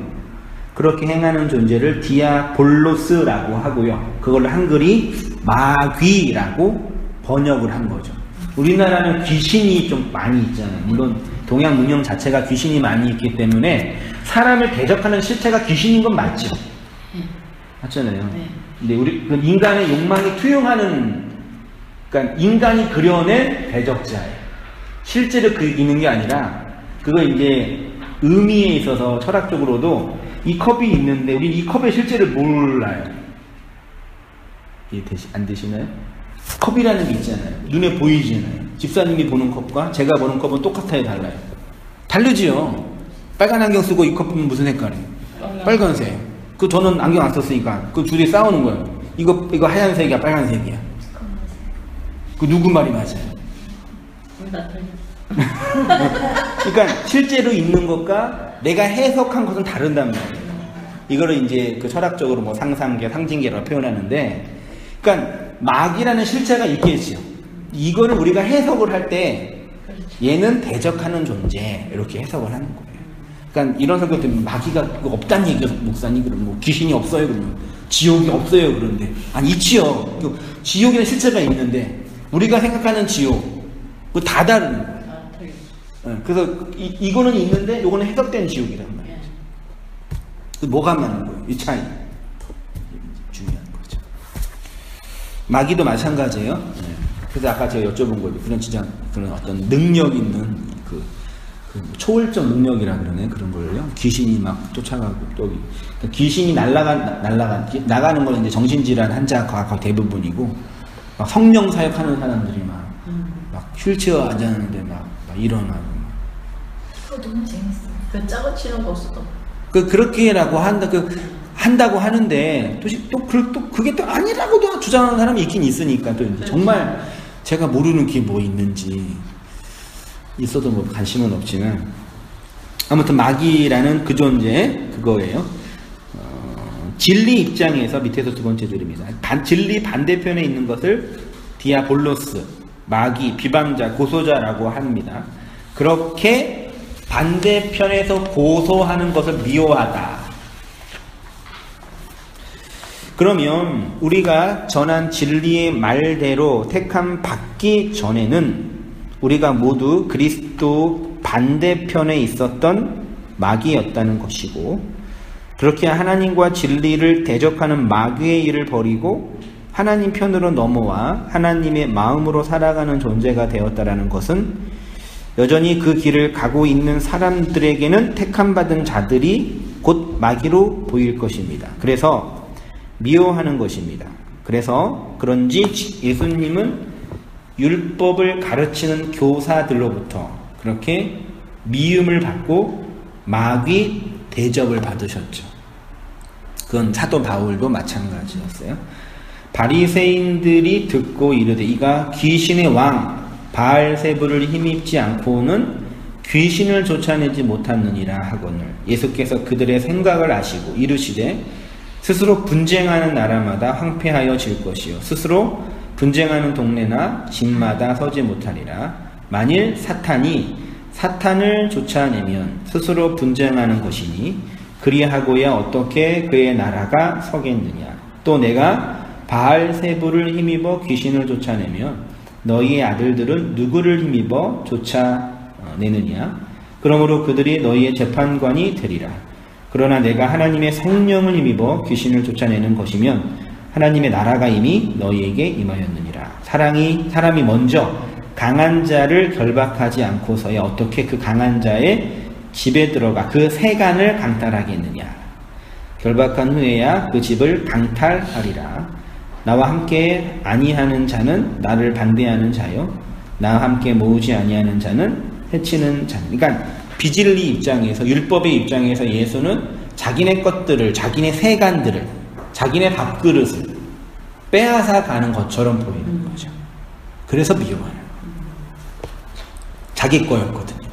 그렇게 행하는 존재를 디아볼로스라고 하고요. 그걸 한글이 마귀라고 번역을 한 거죠. 우리나라는 귀신이 좀 많이 있잖아요. 물론 동양 문명 자체가 귀신이 많이 있기 때문에 사람을 대적하는 실체가 귀신인 건 맞죠. 맞잖아요. 네. 근데 우리 인간의 욕망이 투영하는 그러니까 인간이 그려낸 대적자예요. 실제로 그 있는 게 아니라 그거 이제 의미에 있어서 철학적으로도 이 컵이 있는데 우리 이 컵의 실제를 몰라요. 이해 안 되시나요? 컵이라는 게 있잖아요. 눈에 보이잖아요. 집사님이 보는 컵과 제가 보는 컵은 똑같아요, 달라요? 다르지요. 빨간 안경 쓰고 이 컵 보면 무슨 색깔이에요? 빨간색. 그 저는 안경 안 썼으니까 그 둘이 싸우는 거예요. 이거 하얀색이야, 빨간색이야. 그 누구 말이 맞아요? 그러니까 실제로 있는 것과 내가 해석한 것은 다른단 말이에요. 이거를 이제 그 철학적으로 뭐 상상계, 상징계라고 표현하는데, 그러니까 막이라는 실체가 있겠죠. 이거를 우리가 해석을 할 때 얘는 대적하는 존재 이렇게 해석을 하는 거예요. 그러니까 이런 설교 때문에 마귀가 없다는 얘기죠, 목사님. 그러면 뭐 귀신이 없어요, 그러면 지옥이 없어요, 그런데 아니 있지요. 지옥이라는 실체가 있는데 우리가 생각하는 지옥 그 다 다른 거예요. 그래서 이거는 있는데 이거는 해석된 지옥이란 말이에요. 뭐가 맞는 거예요? 이 차이 중요한 거죠. 마귀도 마찬가지예요. 그래서 아까 제가 여쭤본 거예요. 그런 진짜 그런 어떤 능력 있는 그 초월적 능력이라 그러네, 그런 걸요. 귀신이 막 쫓아가고 또 귀신이 나가는 건 이제 정신질환 환자가 거의 대부분이고, 막 성령 사역하는 사람들이 막 휠체어 앉았는데 막 일어나고. 그거 너무 재밌어요. 그 짜고 치는 모습도. 그렇게라고 한다고 하는데 또 그게 또 아니라고도 주장하는 사람이 있긴 있으니까 또 이제 정말 제가 모르는 게 뭐 있는지 있어도 뭐 관심은 없지만 아무튼 마귀라는 그 존재 그거예요. 진리 입장에서 밑에서 두 번째 줄입니다. 진리 반대편에 있는 것을 디아볼로스, 마귀, 비방자, 고소자라고 합니다. 그렇게 반대편에서 고소하는 것을 미워하다. 그러면 우리가 전한 진리의 말대로 택함 받기 전에는 우리가 모두 그리스도 반대편에 있었던 마귀였다는 것이고, 그렇게 하나님과 진리를 대적하는 마귀의 일을 버리고 하나님 편으로 넘어와 하나님의 마음으로 살아가는 존재가 되었다라는 것은 여전히 그 길을 가고 있는 사람들에게는 택함받은 자들이 곧 마귀로 보일 것입니다. 그래서 미워하는 것입니다. 그래서 그런지 예수님은 율법을 가르치는 교사들로부터 그렇게 미움을 받고 마귀 대접을 받으셨죠. 그건 사도 바울도 마찬가지였어요. 바리새인들이 듣고 이르되 이가 귀신의 왕 바알세부를 힘입지 않고는 귀신을 쫓아내지 못하느니라 하거늘 예수께서 그들의 생각을 아시고 이르시되 스스로 분쟁하는 나라마다 황폐하여 질 것이요 스스로 분쟁하는 동네나 집마다 서지 못하리라. 만일 사탄이 사탄을 쫓아내면 스스로 분쟁하는 것이니 그리하고야 어떻게 그의 나라가 서겠느냐. 또 내가 바알세부를 힘입어 귀신을 쫓아내면 너희의 아들들은 누구를 힘입어 쫓아내느냐. 그러므로 그들이 너희의 재판관이 되리라. 그러나 내가 하나님의 성령을 힘입어 귀신을 쫓아내는 것이면 하나님의 나라가 이미 너희에게 임하였느니라. 사람이 먼저 강한 자를 결박하지 않고서야 어떻게 그 강한 자의 집에 들어가 그 세간을 강탈하겠느냐. 결박한 후에야 그 집을 강탈하리라. 나와 함께 아니하는 자는 나를 반대하는 자요 나와 함께 모으지 아니하는 자는 해치는 자. 그러니까 비진리 입장에서, 율법의 입장에서 예수는 자기네 것들을, 자기네 세간들을, 자기네 밥그릇을 빼앗아 가는 것처럼 보이는 거죠. 그래서 미워하는 자기 거였거든요.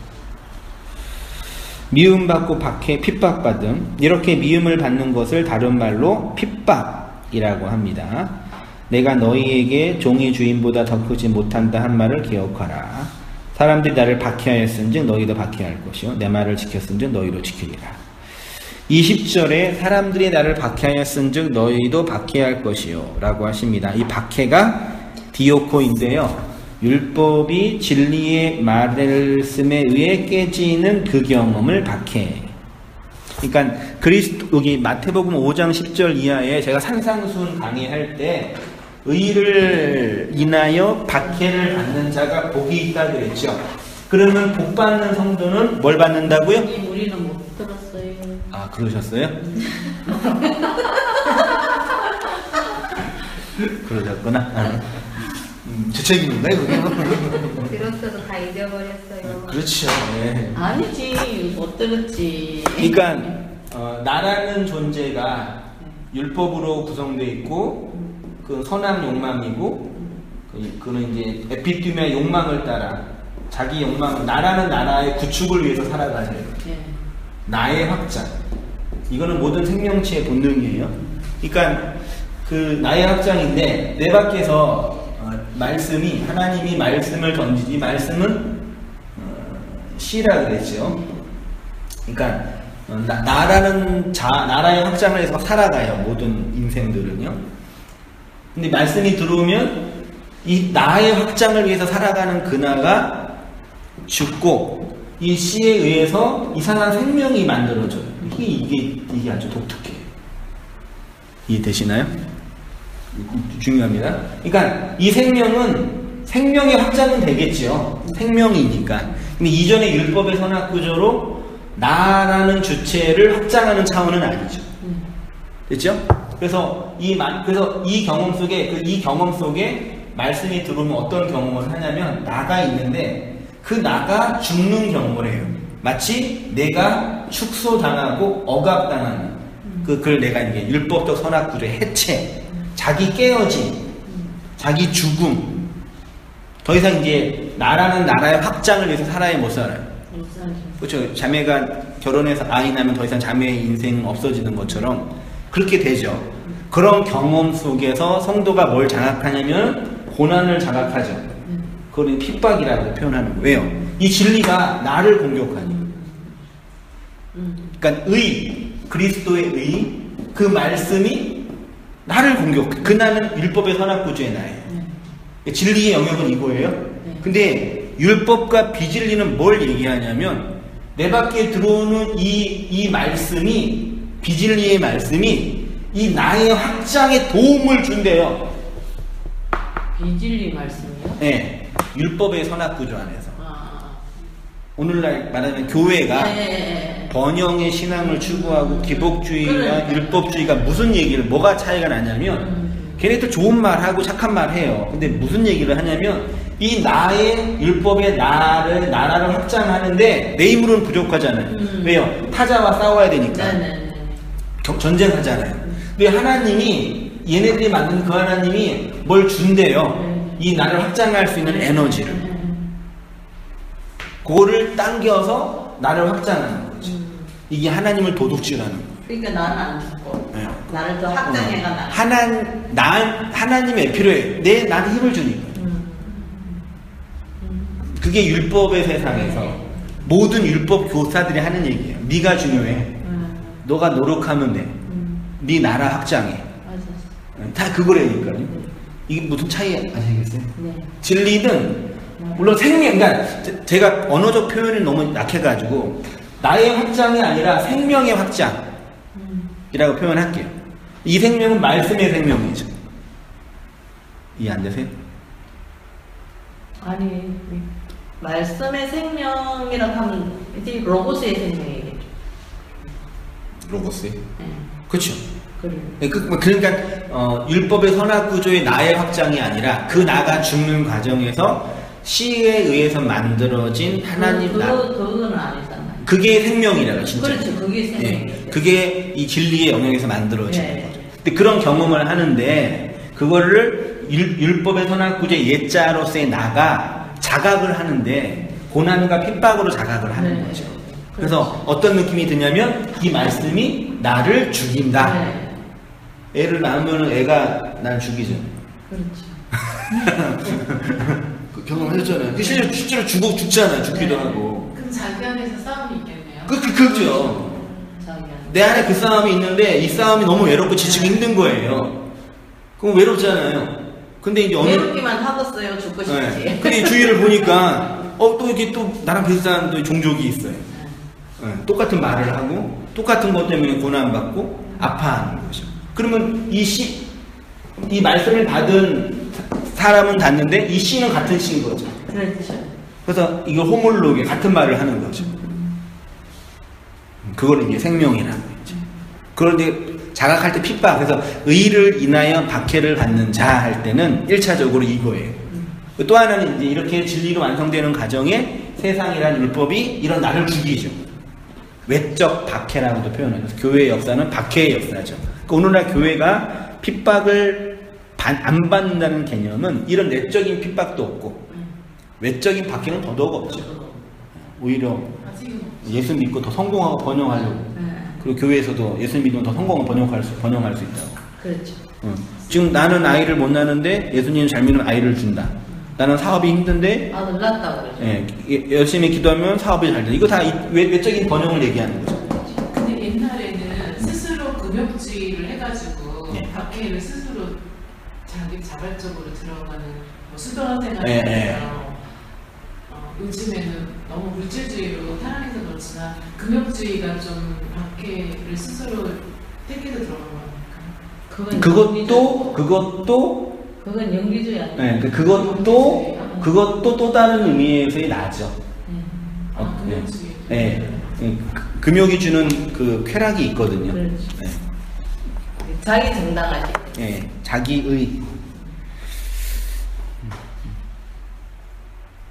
미움받고 박해, 핍박받음. 이렇게 미움을 받는 것을 다른 말로 핍박이라고 합니다. 내가 너희에게 종이 주인보다 더 크지 못한다 한 말을 기억하라. 사람들이 나를 박해하였은즉 너희도 박해할 것이요 내 말을 지켰은즉 너희도 지키리라. 20절에 사람들이 나를 박해하였은즉 너희도 박해할 것이요 라고 하십니다. 이 박해가 디오코인데요. 율법이 진리의 말씀에 의해 깨지는 그 경험을 박해. 그러니까 여기 마태복음 5장 10절 이하에 제가 산상수훈 강의할 때 의를 인하여 박해를 받는 자가 복이 있다 그랬죠. 그러면 복 받는 성도는 뭘 받는다고요? 우리는 못 들었어요. 아, 그러셨어요? 그러셨구나. 제 책임인가요, 그게? 들었어도 다 잊어버렸어요. 그렇죠. 네. 아니지, 못 들었지. 그러니까 나라는 존재가 율법으로 구성되어 있고 그 선한 욕망이고 그는 이제 에피티미아 욕망을 따라 자기 욕망, 나라는 나라의 구축을 위해서 살아가세요. 네. 나의 확장. 이거는 모든 생명체의 본능이에요. 그러니까 그 나의 확장인데 내 밖에서 말씀이 하나님이 말씀을 던지지 말씀은 시라 그랬죠. 그러니까 나라는 나라의 확장을 해서 살아가요. 모든 인생들은요. 근데 말씀이 들어오면 이 나의 확장을 위해서 살아가는 그 나가 죽고 이 씨에 의해서 이상한 생명이 만들어져요. 이게 아주 독특해요. 이해되시나요? 중요합니다. 그러니까 이 생명은 생명의 확장은 되겠죠. 생명이니까. 근데 이전의 율법의 선악 구조로 나라는 주체를 확장하는 차원은 아니죠. 됐죠? 그래서 이 경험 속에 말씀이 들어오면 어떤 경험을 하냐면 나가 있는데 그 나가 죽는 경험을 해요. 마치 내가 축소당하고 억압당하는 그걸 내가 이게 율법적 선악 구조의 해체, 자기 깨어짐, 자기 죽음. 더 이상 이제 나라는 나라의 확장을 위해서 살아야 못 살아요. 그렇죠. 자매가 결혼해서 아이 낳으면 더 이상 자매의 인생은 없어지는 것처럼 그렇게 되죠. 그런 경험 속에서 성도가 뭘 장악하냐면 고난을 장악하죠. 그걸 핍박이라고 표현하는 거예요. 왜요? 이 진리가 나를 공격하니. 그러니까 그리스도의 의, 그 말씀이 나를 공격해. 그 나는 율법의 선악구조의 나예요. 진리의 영역은 이거예요. 근데 율법과 비진리는 뭘 얘기하냐면 내 밖에 들어오는 이 말씀이, 비진리의 말씀이 이 나의 확장에 도움을 준대요. 비진리 말씀이요? 네. 율법의 선악구조 안에서. 오늘날 말하면 교회가 번영의 신앙을 추구하고 기복주의와 율법주의가 무슨 얘기를, 뭐가 차이가 나냐면 걔네들 좋은 말하고 착한 말 해요. 근데 무슨 얘기를 하냐면 이 나의 율법의 나라를 확장하는데 내 힘으로는 부족하잖아요. 왜요? 타자와 싸워야 되니까. 전쟁하잖아요. 근데 하나님이, 얘네들이 만든 그 하나님이 뭘 준대요. 이 나를 확장할 수 있는 에너지를. 그거를 당겨서 나를 확장하는 거죠. 이게 하나님을 도둑질하는 거예요. 그러니까 나는 안 죽고 네. 나를 더 확장해가 하나님의 필요해요. 나한테 힘을 주니까. 그게 율법의 세상에서 모든 율법 교사들이 하는 얘기예요. 네가 중요해. 너가 노력하면 돼. 네 나라 확장해. 다 그거라니까요. 이게 무슨 차이 아시겠어요? 네. 진리는 물론 그러니까 제가 언어적 표현이 너무 약해가지고 나의 확장이 아니라 생명의 확장이라고 표현할게요. 이 생명은 말씀의 생명이죠. 이해 안 되세요? 아니, 말씀의 생명이라고 하면 이제 로고스의 생명이겠죠. 로고스. 네. 그렇죠. 그래. 그러니까 율법의 선악구조의 나의 확장이 아니라 그 나가 죽는 과정에서 씨에 의해서 만들어진 하나님 그건 아니잖아요. 그게 생명이라고 진짜. 그렇죠. 그게 생명이에요. 네. 그게 이 진리의 영역에서 만들어지는 네. 거죠. 근데 그런 경험을 하는데 그거를 율법의 선악구조의 옛자로서의 나가 자각을 하는데 고난과 핍박으로 자각을 하는 네. 거죠. 그래서 어떤 느낌이 드냐면 이 말씀이 나를 죽인다. 네. 애를 낳으면 애가 날 죽이죠. 그렇죠. 그 경험하셨잖아요. 실제로 죽잖아요. 죽기도 네. 하고. 그럼 자기 안에서 싸움이 있겠네요. 그죠. 자기 안에. 내 안에 그 싸움이 있는데 이 싸움이 너무 외롭고 지치고 힘든 거예요. 그럼 외롭잖아요. 근데 이제 외롭기만 하겠어요. 죽고 싶지. 네. 근데 주위를 보니까 또 이게 또 나랑 비슷한 또 종족이 있어요. 네. 똑같은 말을 하고 똑같은 것 때문에 고난받고 아파하는 거죠. 그러면 이 말씀을 받은 사람은 닿는데 이 씨는 같은 씨인 거죠. 그렇죠. 그래서 이걸 호몰로게 같은 말을 하는 거죠. 그걸 이제 생명이라는 거죠. 그런데 자각할 때 핍박, 그래서 의를 인하여 박해를 받는 자 할 때는 1차적으로 이거예요. 또 하나는 이제 이렇게 진리로 완성되는 과정에 세상이란 율법이 이런 나를 죽이죠. 외적 박해라고도 표현해요. 그래서 교회의 역사는 박해의 역사죠. 그러니까 오늘날 교회가 핍박을 안 받는다는 개념은 이런 내적인 핍박도 없고 외적인 박해는 더더욱 없죠. 오히려 아직은 예수 믿고 더 성공하고 번영하려고. 그리고 교회에서도 예수 믿으면 더 성공하고 번영할 수 있다고. 그렇죠. 지금 나는 아이를 못 낳는데 예수님 잘 믿으면 아이를 준다. 나는 사업이 힘든데 아들 낳았다고 그러죠. 예, 열심히 기도하면 사업이 잘 돼. 이거 다 외적인 번영을 얘기하는 거죠. 근데 옛날에는 스스로 금욕주의를 해가지고 예. 박해를 스스로 자발적으로 들어가는 뭐 수도원 생활을 예, 해서 요즘에는 너무 물질주의로 타락해서 그렇지만 금욕주의가 좀 박해를 스스로 택해서 들어간 거니까. 그건 영기주의 아니에요? 네, 그것도 또 다른 의미에서의 나죠. 금욕주의. 네, 금욕이 주는 그 쾌락이 있거든요. 그렇죠. 네. 자기 정당하지. 네, 자기의.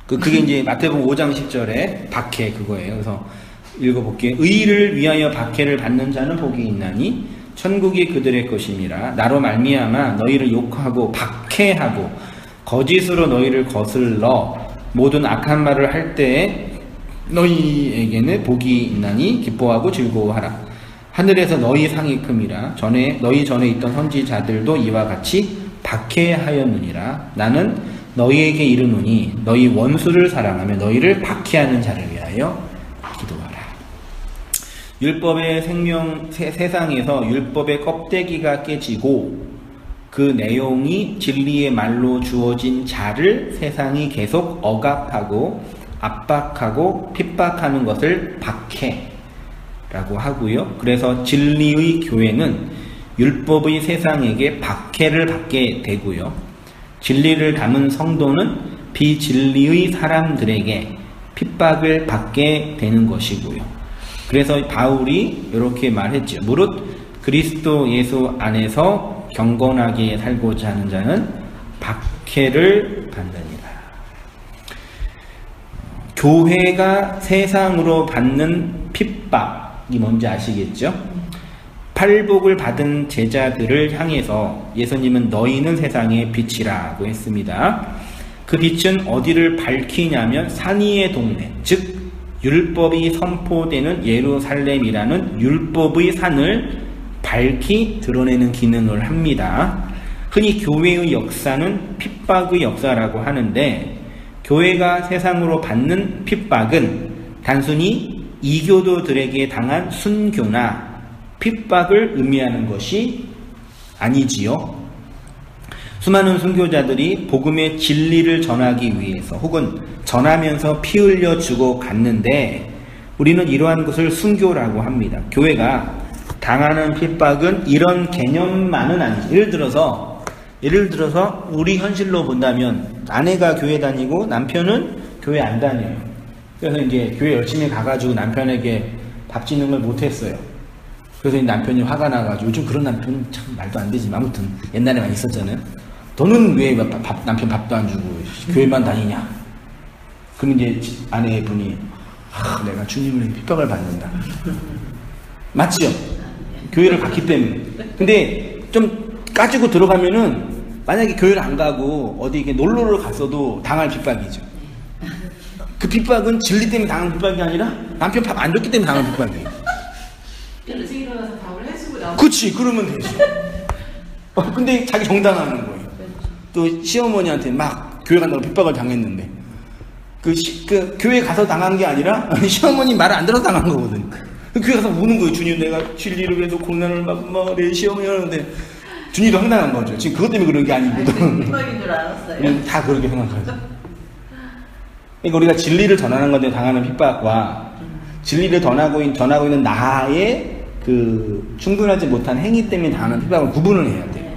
그게 이제 마태복음 5장 10절에 박해 그거예요. 그래서 읽어볼게요. 의를 위하여 박해를 받는 자는 복이 있나니 천국이 그들의 것임이라. 나로 말미암아 너희를 욕하고 박해하고 거짓으로 너희를 거슬러 모든 악한 말을 할 때에 너희에게는 복이 있나니 기뻐하고 즐거워하라. 하늘에서 너희 상이 큼이라. 너희 전에 있던 선지자들도 이와 같이 박해하였느니라. 나는 너희에게 이르노니 너희 원수를 사랑하며 너희를 박해하는 자를 위하여 기도하라. 율법의 세상에서 율법의 껍데기가 깨지고 그 내용이 진리의 말로 주어진 자를 세상이 계속 억압하고 압박하고 핍박하는 것을 박해라고 하고요. 그래서 진리의 교회는 율법의 세상에게 박해를 받게 되고요. 진리를 담은 성도는 비진리의 사람들에게 핍박을 받게 되는 것이고요. 그래서 바울이 이렇게 말했죠. 무릇 그리스도 예수 안에서 경건하게 살고자 하는 자는 박해를 받느니라. 교회가 세상으로 받는 핍박이 뭔지 아시겠죠? 팔복을 받은 제자들을 향해서 예수님은 너희는 세상의 빛이라고 했습니다. 그 빛은 어디를 밝히냐면 산 위의 동네, 즉 율법이 선포되는 예루살렘이라는 율법의 산을 밝히 드러내는 기능을 합니다. 흔히 교회의 역사는 핍박의 역사라고 하는데 교회가 세상으로 받는 핍박은 단순히 이교도들에게 당한 순교나 핍박을 의미하는 것이 아니지요. 수많은 순교자들이 복음의 진리를 전하기 위해서 혹은 전하면서 피 흘려 죽어갔는데 우리는 이러한 것을 순교라고 합니다. 교회가 당하는 핍박은 이런 개념만은 아니죠. 예를 들어서 우리 현실로 본다면 아내가 교회 다니고 남편은 교회 안 다녀요. 그래서 이제 교회 열심히 가가지고 남편에게 밥 짓는 걸 못했어요. 그래서 남편이 화가 나가지고 요즘 그런 남편은 참 말도 안 되지만 아무튼 옛날에 많이 있었잖아요. 너는 왜 남편 밥도 안 주고 교회만 다니냐? 그럼 이제 아내분이 내가 주님을 핍박을 받는다. 맞죠? 교회를 갔기 때문에. 근데 좀 까지고 들어가면은 만약에 교회를 안 가고 어디 이렇게 놀러를 갔어도 당할 핍박이죠. 그 핍박은 진리 때문에 당한 핍박이 아니라 남편 밥 안 줬기 때문에 당한 핍박이에요. 일찍 일어나서 밥을 해주고 나오고. 그치, 그러면 되죠. 근데 자기 정당하는 거예요. 또 시어머니한테 막 교회 간다고 핍박을 당했는데 그 교회 가서 당한 게 아니라 시어머니 말을 안 들어서 당한 거거든. 교회 가서 우는 거예요. 주님, 내가 진리를 위해서 고난을 받고 내 시어머니 하는데 주님도 황당한 거죠. 지금 그것 때문에 그런 게 아니거든. 핍박인 줄 알았어요. 다 그렇게 생각하죠. 그러니까 우리가 진리를 전하는 건데 당하는 핍박과 진리를 전하고 있는 나의 그 충분하지 못한 행위 때문에 당하는 핍박을 구분을 해야 돼요.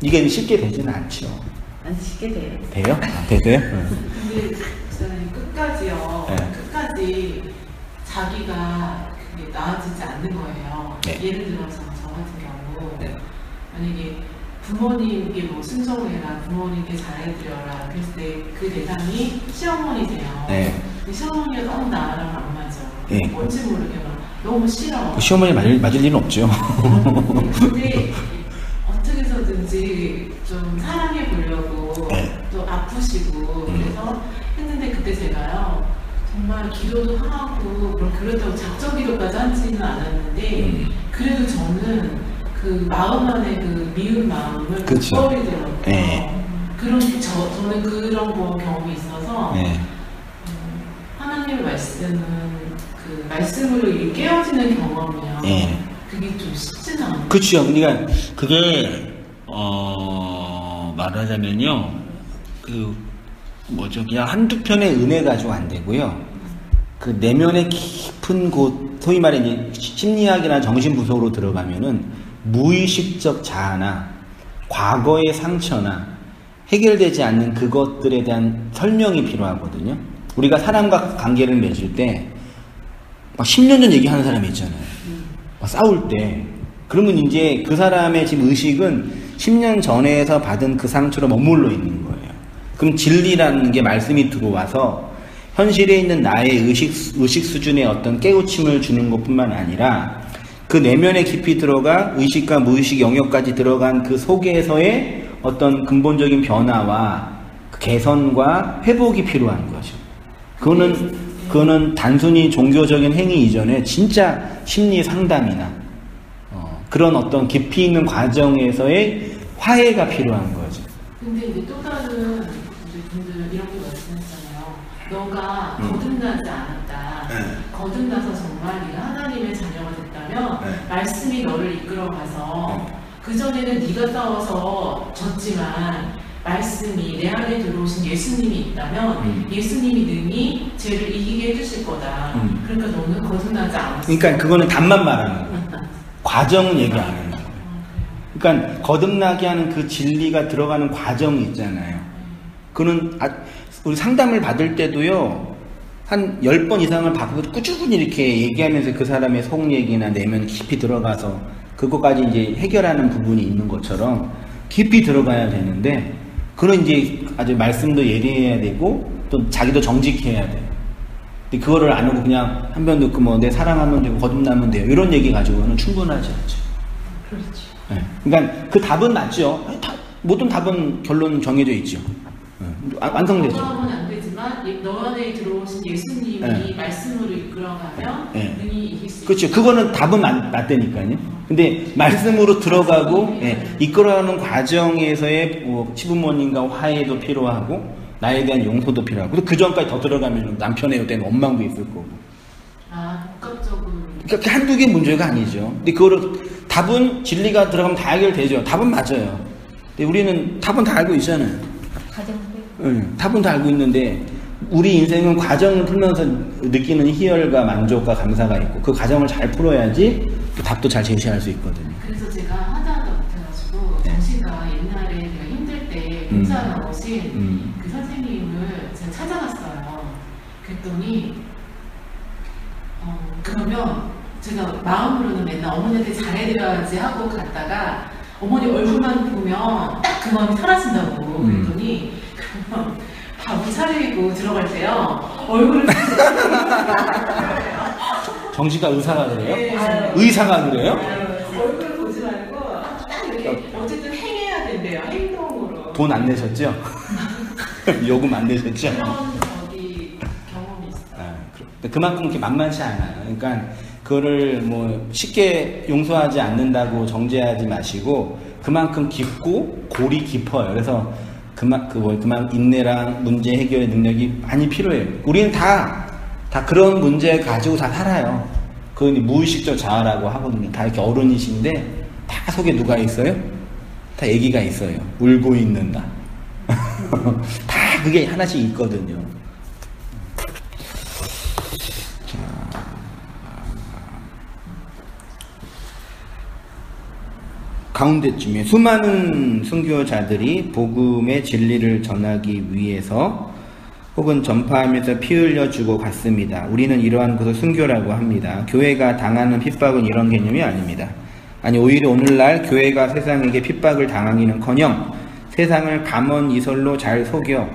이게 쉽게 되지는 않죠. 안 쉽게 돼요. 돼요? 아, 되세요? 응. 근데 저는 끝까지요. 네. 끝까지 자기가 그게 나아지지 않는 거예요. 네. 예를 들어서 저 같은 경우 네. 만약에 부모님께 뭐 순종해라, 부모님께 잘해드려라 그랬을 때 그 대상이 시어머니세요. 네. 근데 시어머니가 너무 나랑 안 맞아. 네. 뭔지 모르게 막 너무 싫어. 그 시어머니 맞을 일은 없죠. 근데 어떻게 해서든지 좀 사랑해 보려고 네. 또 아프시고 그래서 했는데 그때 제가요 정말 기도도 하고 그렇다고 작정 기도까지 하지는 않았는데 그래도 저는 그 마음 안에 그 미운 마음을 그쵸. 버리더라고요. 네. 저는 그런 거 경험이 있어서 네. 하나님의 말씀은 그 말씀으로 이렇게 깨어지는 경험이요. 예. 그게 좀 쉽지는 않아요. 그렇죠. 그러니까 그게 말하자면요, 그 뭐죠, 그냥 한두 편의 은혜 가지고 안 되고요. 그 내면의 깊은 곳, 소위 말해 이제 심리학이나 정신분석으로 들어가면은 무의식적 자아나 과거의 상처나 해결되지 않는 그것들에 대한 설명이 필요하거든요. 우리가 사람과 관계를 맺을 때 막 10년 전 얘기하는 사람이 있잖아요. 막 싸울 때. 그러면 이제 그 사람의 지금 의식은 10년 전에서 받은 그 상처로 머물러 있는 거예요. 그럼 진리라는 게 말씀이 들어와서 현실에 있는 나의 의식 수준의 어떤 깨우침을 주는 것뿐만 아니라 그 내면에 깊이 들어가 의식과 무의식 영역까지 들어간 그 속에서의 어떤 근본적인 변화와 그 개선과 회복이 필요한 거죠. 그거는 단순히 종교적인 행위 이전에 진짜 심리 상담이나 그런 어떤 깊이 있는 과정에서의 화해가 필요한 거죠. 근데 이제 또 다른 이제 분들 이렇게 말씀했잖아요. 너가 거듭나지 않았다. 거듭나서 정말 네가 하나님의 자녀가 됐다면 말씀이 너를 이끌어가서 그전에는 네가 싸워서 졌지만 말씀이 내 안에 들어오신 예수님이 있다면 예수님이 능히 죄를 이기게 해주실 거다. 그러니까 너는 거듭나지 않았어. 그러니까 그거는 답만 말하는 거예요. 과정은 얘기 안 하는 거예요. 그러니까 거듭나게 하는 그 진리가 들어가는 과정이 있잖아요. 그는 우리 상담을 받을 때도요, 한 10번 이상을 받고 꾸준히 이렇게 얘기하면서 그 사람의 속 얘기나 내면 깊이 들어가서 그것까지 이제 해결하는 부분이 있는 것처럼 깊이 들어가야 되는데, 그런 이제 아주 말씀도 예리해야 되고 또 자기도 정직해야 돼요. 근데 그거를 안 하고 그냥 한 번 듣고 뭐 내 사랑하면 되고 거듭나면 돼요, 이런 얘기 가지고는 충분하지 않죠. 그렇죠. 네. 그러니까 그 답은 맞죠. 모든 답은 결론 정해져 있죠. 완성되죠. 거부하면 안 되지만 너 안에 들어오신 예수님이 말씀으로 이끌어가면 능히 이길 수 있다. 그렇죠. 그거는 답은 맞다니까요. 근데 말씀으로 들어가고 이끌어가는 과정에서의 뭐 시부모님과 화해도 필요하고 나에 대한 용서도 필요하고 그 전까지 더 들어가면 남편에 대한 원망도 있을 거고. 아, 복합적으로. 그러니까 한두 개 문제가 아니죠. 근데 그거를 답은 진리가 들어가면 다 해결되죠. 답은 맞아요. 근데 우리는 답은 다 알고 있잖아요. 답은 다 알고 있는데 우리 인생은 과정을 풀면서 느끼는 희열과 만족과 감사가 있고 그 과정을 잘 풀어야지 그 답도 잘 제시할 수 있거든요. 그래서 제가 하다 못해가지고 정씨가 옛날에 내가 힘들 때 봉사 나오신 그 선생님을 제가 찾아갔어요. 그랬더니 그러면 제가 마음으로는 맨날 어머니한테 잘해드려야지 하고 갔다가 어머니 얼굴만 보면 딱 그 마음이 사라진다고 그랬더니 그러면 밥을 차리고 들어갈 때요 얼굴을 정씨가 의사가 그래요? 네. 의사가 그래요? 얼굴을 보지 말고 딱 이렇게 어쨌든 행해야 된대요. 행동으로. 돈 안 내셨죠? 요금 안 내셨죠? 그런 저기 경험이 있어요. 그만큼 그렇게 만만치 않아요. 그러니까 그거를 뭐 쉽게 용서하지 않는다고 정죄하지 마시고 그만큼 깊고 골이 깊어요. 그래서 그만 인내랑 문제 해결의 능력이 많이 필요해요. 우리는 다 그런 문제 가지고 다 살아요. 그건 무의식적 자아라고 하거든요. 다 이렇게 어른이신데 다 속에 누가 있어요? 다 애기가 있어요. 울고 있는 나. 다 그게 하나씩 있거든요. 가운데쯤에 수많은 순교자들이 복음의 진리를 전하기 위해서 혹은 전파하면서 피 흘려주고 갔습니다. 우리는 이러한 것을 순교라고 합니다. 교회가 당하는 핍박은 이런 개념이 아닙니다. 아니, 오히려 오늘날 교회가 세상에게 핍박을 당하기는커녕 세상을 감언이설로 잘 속여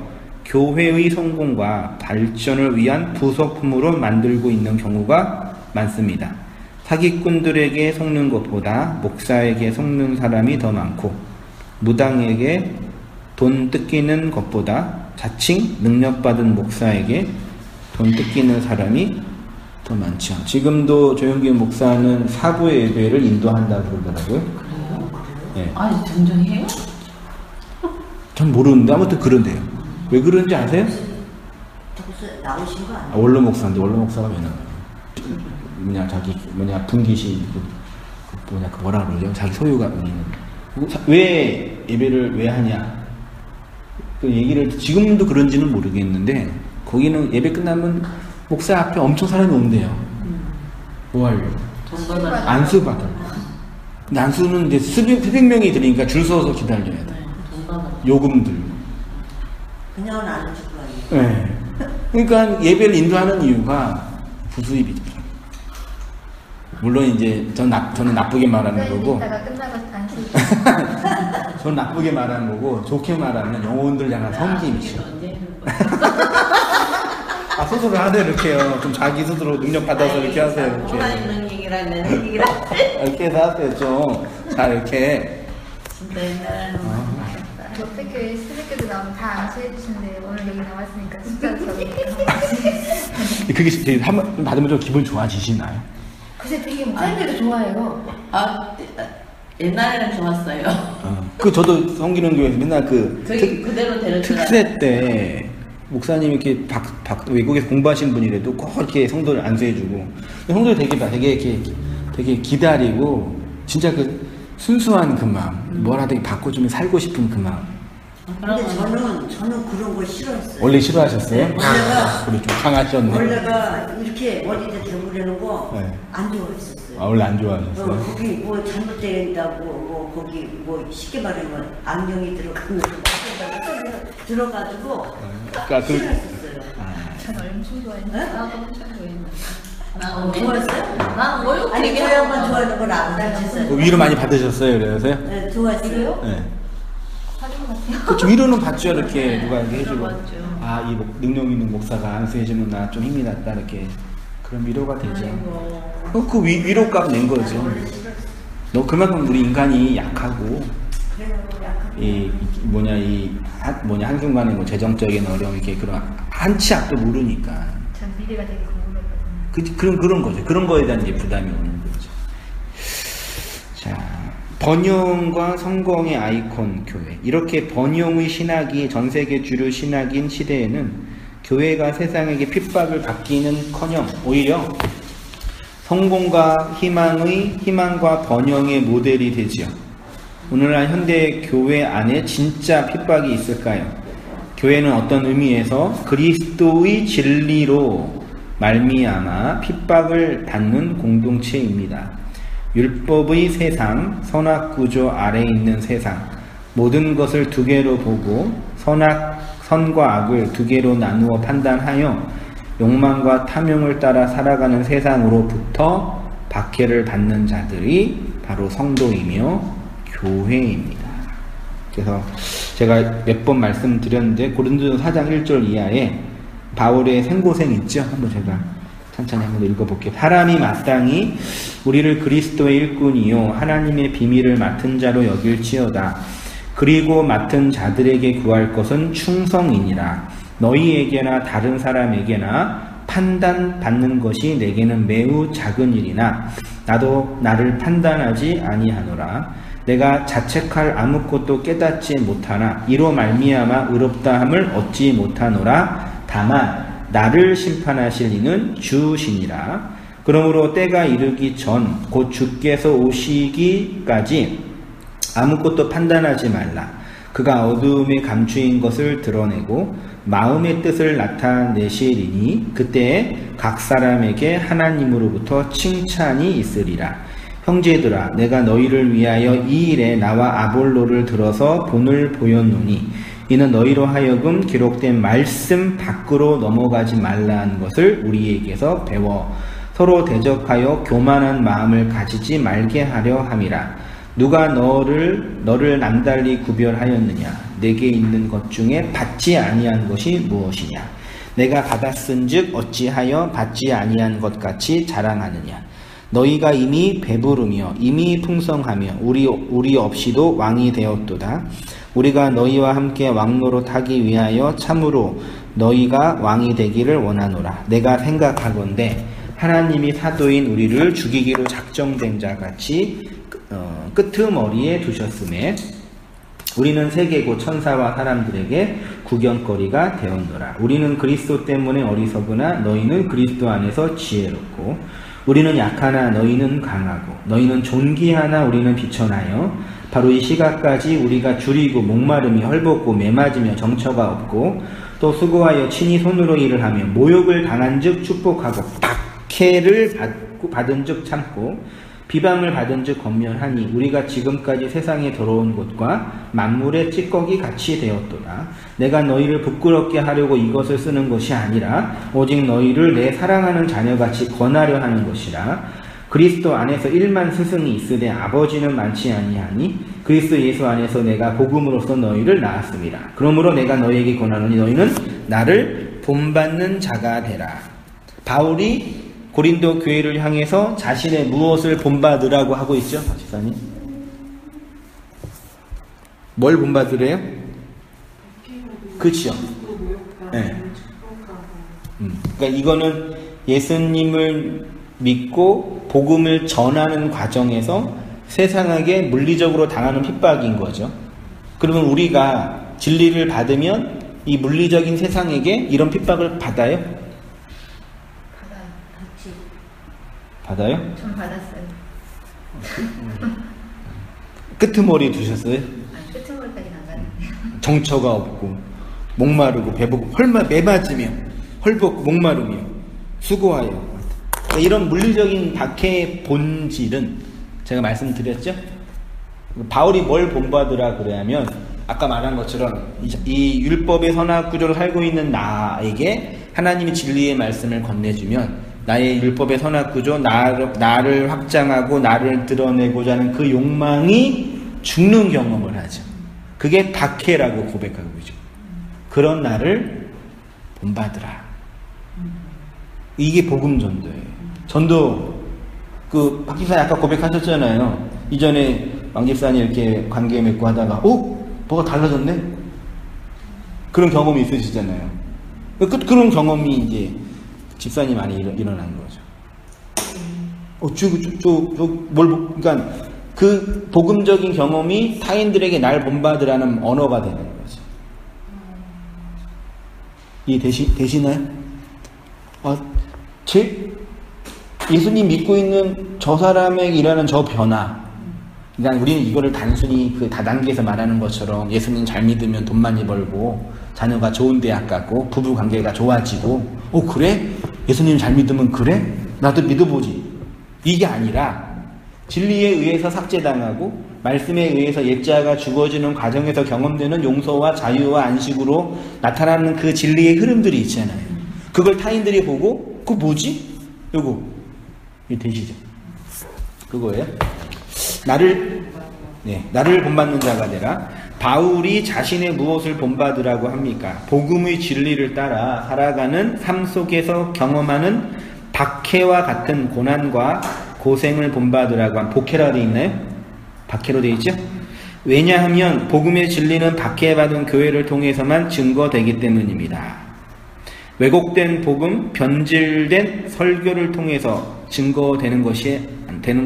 교회의 성공과 발전을 위한 부속품으로 만들고 있는 경우가 많습니다. 사기꾼들에게 속는 것보다 목사에게 속는 사람이 더 많고, 무당에게 돈 뜯기는 것보다 자칭 능력받은 목사에게 돈 뜯기는 사람이 더 많죠. 지금도 조영균 목사는 사부의 예배를 인도한다고 그러더라고요. 그래요? 네. 아니, 전쟁 해요? 전 모르는데 아무튼 그런데요. 왜 그런지 아세요? 거기서 나오신 거 아니에요? 원로 목사인데 원로 목사가 왜 나와요? 분기시 뭐라 그러죠? 자기 소유가 왜 예배를 왜 하냐? 그 얘기를 지금도 그런지는 모르겠는데 거기는 예배 끝나면 목사 앞에 엄청 사람이 온대요. 뭐 하려고? 돈 받아. 안수 받아. 근데 안수는 이제 수백 명이 들으니까 줄 서서 기다려야 돼. 돈 받아. 요금들. 그냥은 안 해줄 거 아니에요? 네. 그러니까 예배를 인도하는 이유가 부수입이죠. 물론 이제 저는 나쁘게 말하는 거고, 이따가 끝나고 단수. 저는 나쁘게 말하는 거고, 좋게 말하면 영혼들 향한 섬김이죠. 언제 해줄 거야? 아, 스스로 하세요, 이렇게요. 좀 자기 스스로 능력 받아서 이렇게 하세요, 이렇게. 하나님 얘기라는 얘기를 이렇게 해서 하세요, 좀. 자, 이렇게. 진짜 옛날에는 옆에교회 스님께도 나오면 다 안수해 주시는데 오늘 여기 나왔으니까 숫자를 적으니까. 그게 되게 한번 받으면 좀 기분 좋아지시나요? 글쎄 되게 목사님들도 좋아해요. 옛날에는 좋았어요. 저도 성기는 교회에서 맨날 저기 그대로 데려주라. 특세 때 목사님이 이렇게 외국에서 공부하신 분이라도 꼭 이렇게 성도를 안수해주고, 성도를 되게 기다리고, 진짜 그 순수한 그 마음, 뭐라도 바꿔주면 살고 싶은 그 마음. 근데 저는 그런 걸 싫어했어요. 원래 싫어하셨어요? 원래가 우리 좀 강하셨네. 원래가 이렇게 머리에 대보려는 거 안 네. 좋아했었어요. 원래 안 좋아하셨어요? 거기 뭐 잘못된다고 거기 쉽게 말하면 악령이 들어가면서 들어가지고 그러니까 싫어했었어요. 전 엄청 좋아했는데 나도 엄청 좋아했는데. 난 좋아했어요? 난 모욕 아니 되게 저 양반 좋아하는 걸 안 가르쳤어요. 위로 많이 받으셨어요, 그래서요? 네, 좋아했어요. 네. 사준 것 같아요. 그렇죠. 위로는 받죠, 이렇게 누가 이렇게 해주고. 받죠. 아, 이 능력 있는 목사가 안수해주는 나 좀 힘이 났다, 이렇게. 그런 위로가 되죠. 그 위로값 낸 거죠. 너 그만큼 우리 인간이 약하고, 한순간에 뭐 재정적인 어려움, 이렇게 그런 한치 앞도 모르니까. 전 미래가 되게 궁금했거든요. 그런 거죠. 그런 거에 대한 이제 부담이 오는 거죠. 자, 번영과 성공의 아이콘 교회. 이렇게 번영의 신학이 전 세계 주류 신학인 시대에는 교회가 세상에게 핍박을 받기는커녕 오히려 성공과 희망과 번영의 모델이 되지요. 오늘날 현대 교회 안에 진짜 핍박이 있을까요? 교회는 어떤 의미에서 그리스도의 진리로 말미암아 핍박을 받는 공동체입니다. 율법의 세상, 선악구조 아래에 있는 세상, 모든 것을 두 개로 보고 선과 악을 두 개로 나누어 판단하여 욕망과 탐욕을 따라 살아가는 세상으로부터 박해를 받는 자들이 바로 성도이며 교회입니다. 그래서 제가 몇 번 말씀드렸는데 고린도전서 4장 1절 이하에 바울의 생고생 있죠? 한번 제가 천천히 한번 읽어볼게요. 사람이 마땅히 우리를 그리스도의 일꾼이요 하나님의 비밀을 맡은 자로 여길지어다. 그리고 맡은 자들에게 구할 것은 충성이니라. 너희에게나 다른 사람에게나 판단받는 것이 내게는 매우 작은 일이나 나도 나를 판단하지 아니하노라. 내가 자책할 아무것도 깨닫지 못하나 이로 말미암아 의롭다함을 얻지 못하노라. 다만 나를 심판하실 이는 주시니라. 그러므로 때가 이르기 전 곧 주께서 오시기까지 아무것도 판단하지 말라. 그가 어두움에 감추인 것을 드러내고 마음의 뜻을 나타내시리니 그때에 각 사람에게 하나님으로부터 칭찬이 있으리라. 형제들아 내가 너희를 위하여 이 일에 나와 아볼로를 들어서 본을 보였노니 이는 너희로 하여금 기록된 말씀 밖으로 넘어가지 말라는 것을 우리에게서 배워 서로 대적하여 교만한 마음을 가지지 말게 하려 함이라. 누가 너를 남달리 구별하였느냐? 내게 있는 것 중에 받지 아니한 것이 무엇이냐? 내가 받았은즉 어찌하여 받지 아니한 것 같이 자랑하느냐? 너희가 이미 배부르며 이미 풍성하며 우리 없이도 왕이 되었도다. 우리가 너희와 함께 왕노릇하기 위하여 참으로 너희가 왕이 되기를 원하노라. 내가 생각하건대 하나님이 사도인 우리를 죽이기로 작정된 자같이 끄트머리에 두셨음에 우리는 세계고 천사와 사람들에게 구경거리가 되었노라. 우리는 그리스도 때문에 어리석으나 너희는 그리스도 안에서 지혜롭고 우리는 약하나 너희는 강하고 너희는 존귀하나 우리는 비천하여 바로 이 시각까지 우리가 줄이고 목마름이 헐벗고 매맞으며 정처가 없고 또 수고하여 친히 손으로 일을 하며 모욕을 당한 즉 축복하고 박해를 받은 즉 참고 비방을 받은 즉 권면하니 우리가 지금까지 세상에 들어온 것과 만물의 찌꺼기 같이 되었도다. 내가 너희를 부끄럽게 하려고 이것을 쓰는 것이 아니라 오직 너희를 내 사랑하는 자녀같이 권하려 하는 것이라. 그리스도 안에서 1만 스승이 있으되 아버지는 많지 아니하니 그리스도 예수 안에서 내가 복음으로써 너희를 낳았습니다. 그러므로 내가 너희에게 권하노니 너희는 나를 본받는 자가 되라. 바울이 고린도 교회를 향해서 자신의 무엇을 본받으라고 하고 있죠? 박지사님? 뭘 본받으래요? 그렇죠. 네. 그러니까 이거는 예수님을 믿고 복음을 전하는 과정에서 세상에게 물리적으로 당하는 핍박인 거죠. 그러면 우리가 진리를 받으면 이 물리적인 세상에게 이런 핍박을 받아요? 받아요? 좀 받았어요. 끄트머리 두셨어요? 아니, 끄트머리까지는 안 가는데. 정처가 없고 목마르고 배부고 매맞으며 헐벗고 목마르며 수고하여 그러니까 이런 물리적인 박해의 본질은 제가 말씀드렸죠? 바울이 뭘 본받으라 그래야면 아까 말한 것처럼 이 율법의 선악 구조로 살고 있는 나에게 하나님이 진리의 말씀을 건네주면 나의 율법의 선악 구조, 나를 확장하고 나를 드러내고자 하는 그 욕망이 죽는 경험을 하죠. 그게 박해라고 고백하고 있죠. 그런 나를 본받으라. 이게 복음 전도예요. 전도 박 집사님 아까 고백하셨잖아요. 이전에 왕 집사님 이렇게 관계 맺고 하다가 뭐가 달라졌네? 그런 경험이 있으시잖아요. 그런 경험이 이제 집사님 안에 일어난 거죠. 그러니까 그 복음적인 경험이 타인들에게 날 본받으라는 언어가 되는 거죠. 되시나요? 예수님 믿고 있는 저 사람에게 일하는 저 변화. 그러니까 우리는 이거를 단순히 그 다단계에서 말하는 것처럼 예수님 잘 믿으면 돈 많이 벌고 자녀가 좋은 대학 가고 부부 관계가 좋아지고 그래? 예수님 잘 믿으면 그래? 나도 믿어보지. 이게 아니라 진리에 의해서 삭제당하고 말씀에 의해서 옛자가 죽어지는 과정에서 경험되는 용서와 자유와 안식으로 나타나는 그 진리의 흐름들이 있잖아요. 그걸 타인들이 보고 그거 뭐지? 이거 되시죠? 그거예요. 나를 본받는 자가 되라. 바울이 자신의 무엇을 본받으라고 합니까? 복음의 진리를 따라 살아가는 삶 속에서 경험하는 박해와 같은 고난과 고생을 본받으라고 한 복해라 되어 있나요? 박해로 되어 있죠? 왜냐하면 복음의 진리는 박해받은 교회를 통해서만 증거되기 때문입니다. 왜곡된 복음, 변질된 설교를 통해서 증거되는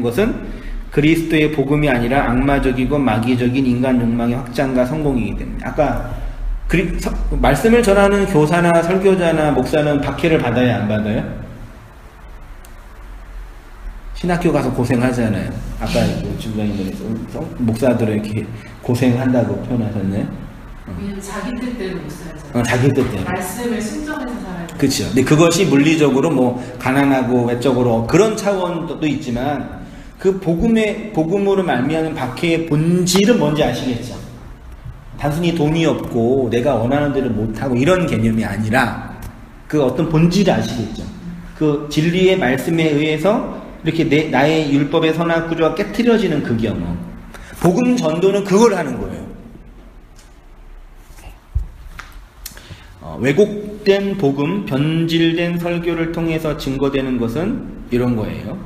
것은 그리스도의 복음이 아니라 악마적이고 마귀적인 인간 욕망의 확장과 성공이기 때문에 아까 말씀을 전하는 교사나 설교자나 목사는 박해를 받아야 안 받아요? 신학교 가서 고생하잖아요. 아까 주부장님들에서 목사들은 이렇게 고생한다고 표현하셨네요. 자기 뜻대로 못 살잖아요. 자기 뜻대로. 말씀을 순종해서 살아야 돼요. 그렇죠. 근데 그것이 물리적으로 가난하고 외적으로 그런 차원도 있지만 그 복음으로 말미암은 박해의 본질은 뭔지 아시겠죠? 단순히 돈이 없고 내가 원하는 대로 못하고 이런 개념이 아니라 그 어떤 본질을 아시겠죠? 그 진리의 말씀에 의해서 이렇게 나의 율법의 선악 구조가 깨트려지는 그 경험. 복음 전도는 그걸 하는 거예요. 왜곡된 복음, 변질된 설교를 통해서 증거되는 것은 이런 거예요.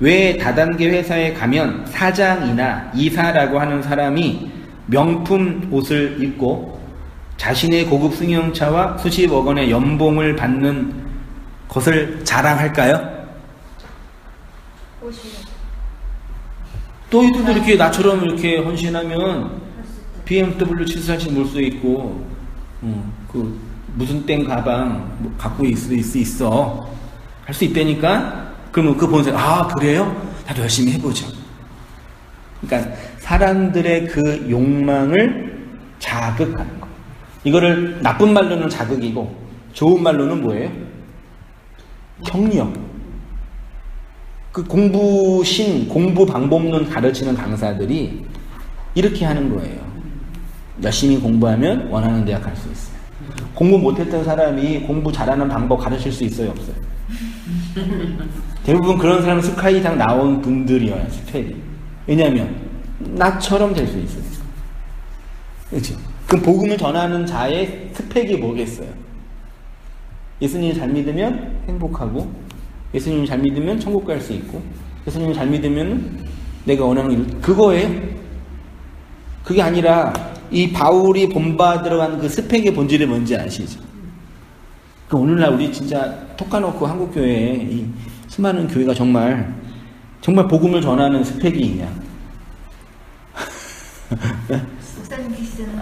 왜 다단계 회사에 가면 사장이나 이사라고 하는 사람이 명품 옷을 입고 자신의 고급 승용차와 수십억 원의 연봉을 받는 것을 자랑할까요? 또 이들도 이렇게 나처럼 이렇게 헌신하면 BMW 747 몰 수 있고, 그 무슨 땡 가방 갖고 있어 할 수 있다니까. 그러면 그 보는 사람, 아 그래요? 나도 열심히 해보자. 그러니까 사람들의 그 욕망을 자극하는 거. 이거를 나쁜 말로는 자극이고 좋은 말로는 뭐예요? 격려. 그 공부 방법론 가르치는 강사들이 이렇게 하는 거예요. 열심히 공부하면 원하는 대학 갈 수 있어요. 공부 못했던 사람이 공부 잘하는 방법 가르칠 수 있어요, 없어요? 대부분 그런 사람은 스카이상 나온 분들이어요, 스펙이. 왜냐하면 나처럼 될 수 있어요. 그렇죠? 그럼 복음을 전하는 자의 스펙이 뭐겠어요? 예수님 잘 믿으면 행복하고, 예수님 잘 믿으면 천국 갈 수 있고, 예수님 잘 믿으면 내가 원하는 일, 그거예요. 그게 아니라 이 바울이 본받으러 그 스펙의 본질이 뭔지 아시죠? 그 오늘날 우리 진짜 톡 까놓고 한국교회에 이 수많은 교회가 정말 복음을 전하는 스펙이 있냐? 목사님께서는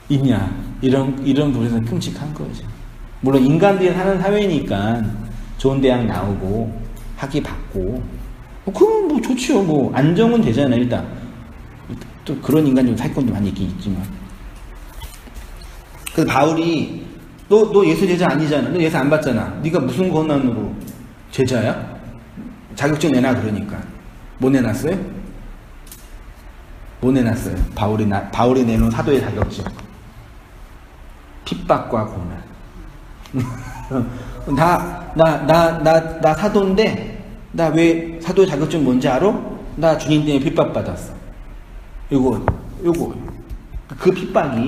있냐? 이런 부분에서 끔찍한 거죠. 물론 인간들이 사는 사회니까 좋은 대학 나오고 학위 받고 그건 뭐 좋지요. 뭐 안정은 되잖아요. 일단 또 그런 인간적인 사건도 많이 있긴 있지만. 그래서 바울이 너 예수 제자 아니잖아. 너 예수 안 받잖아. 네가 무슨 권한으로 제자야? 자격증 내놔. 그러니까 뭐 내놨어요? 뭐 내놨어요? 바울이 내놓은 사도의 자격증. 핍박과 고난. 나 사도인데 나 왜 사도의 자격증 뭔지 알아? 나 주님 때문에 핍박받았어. 요거 그 핍박이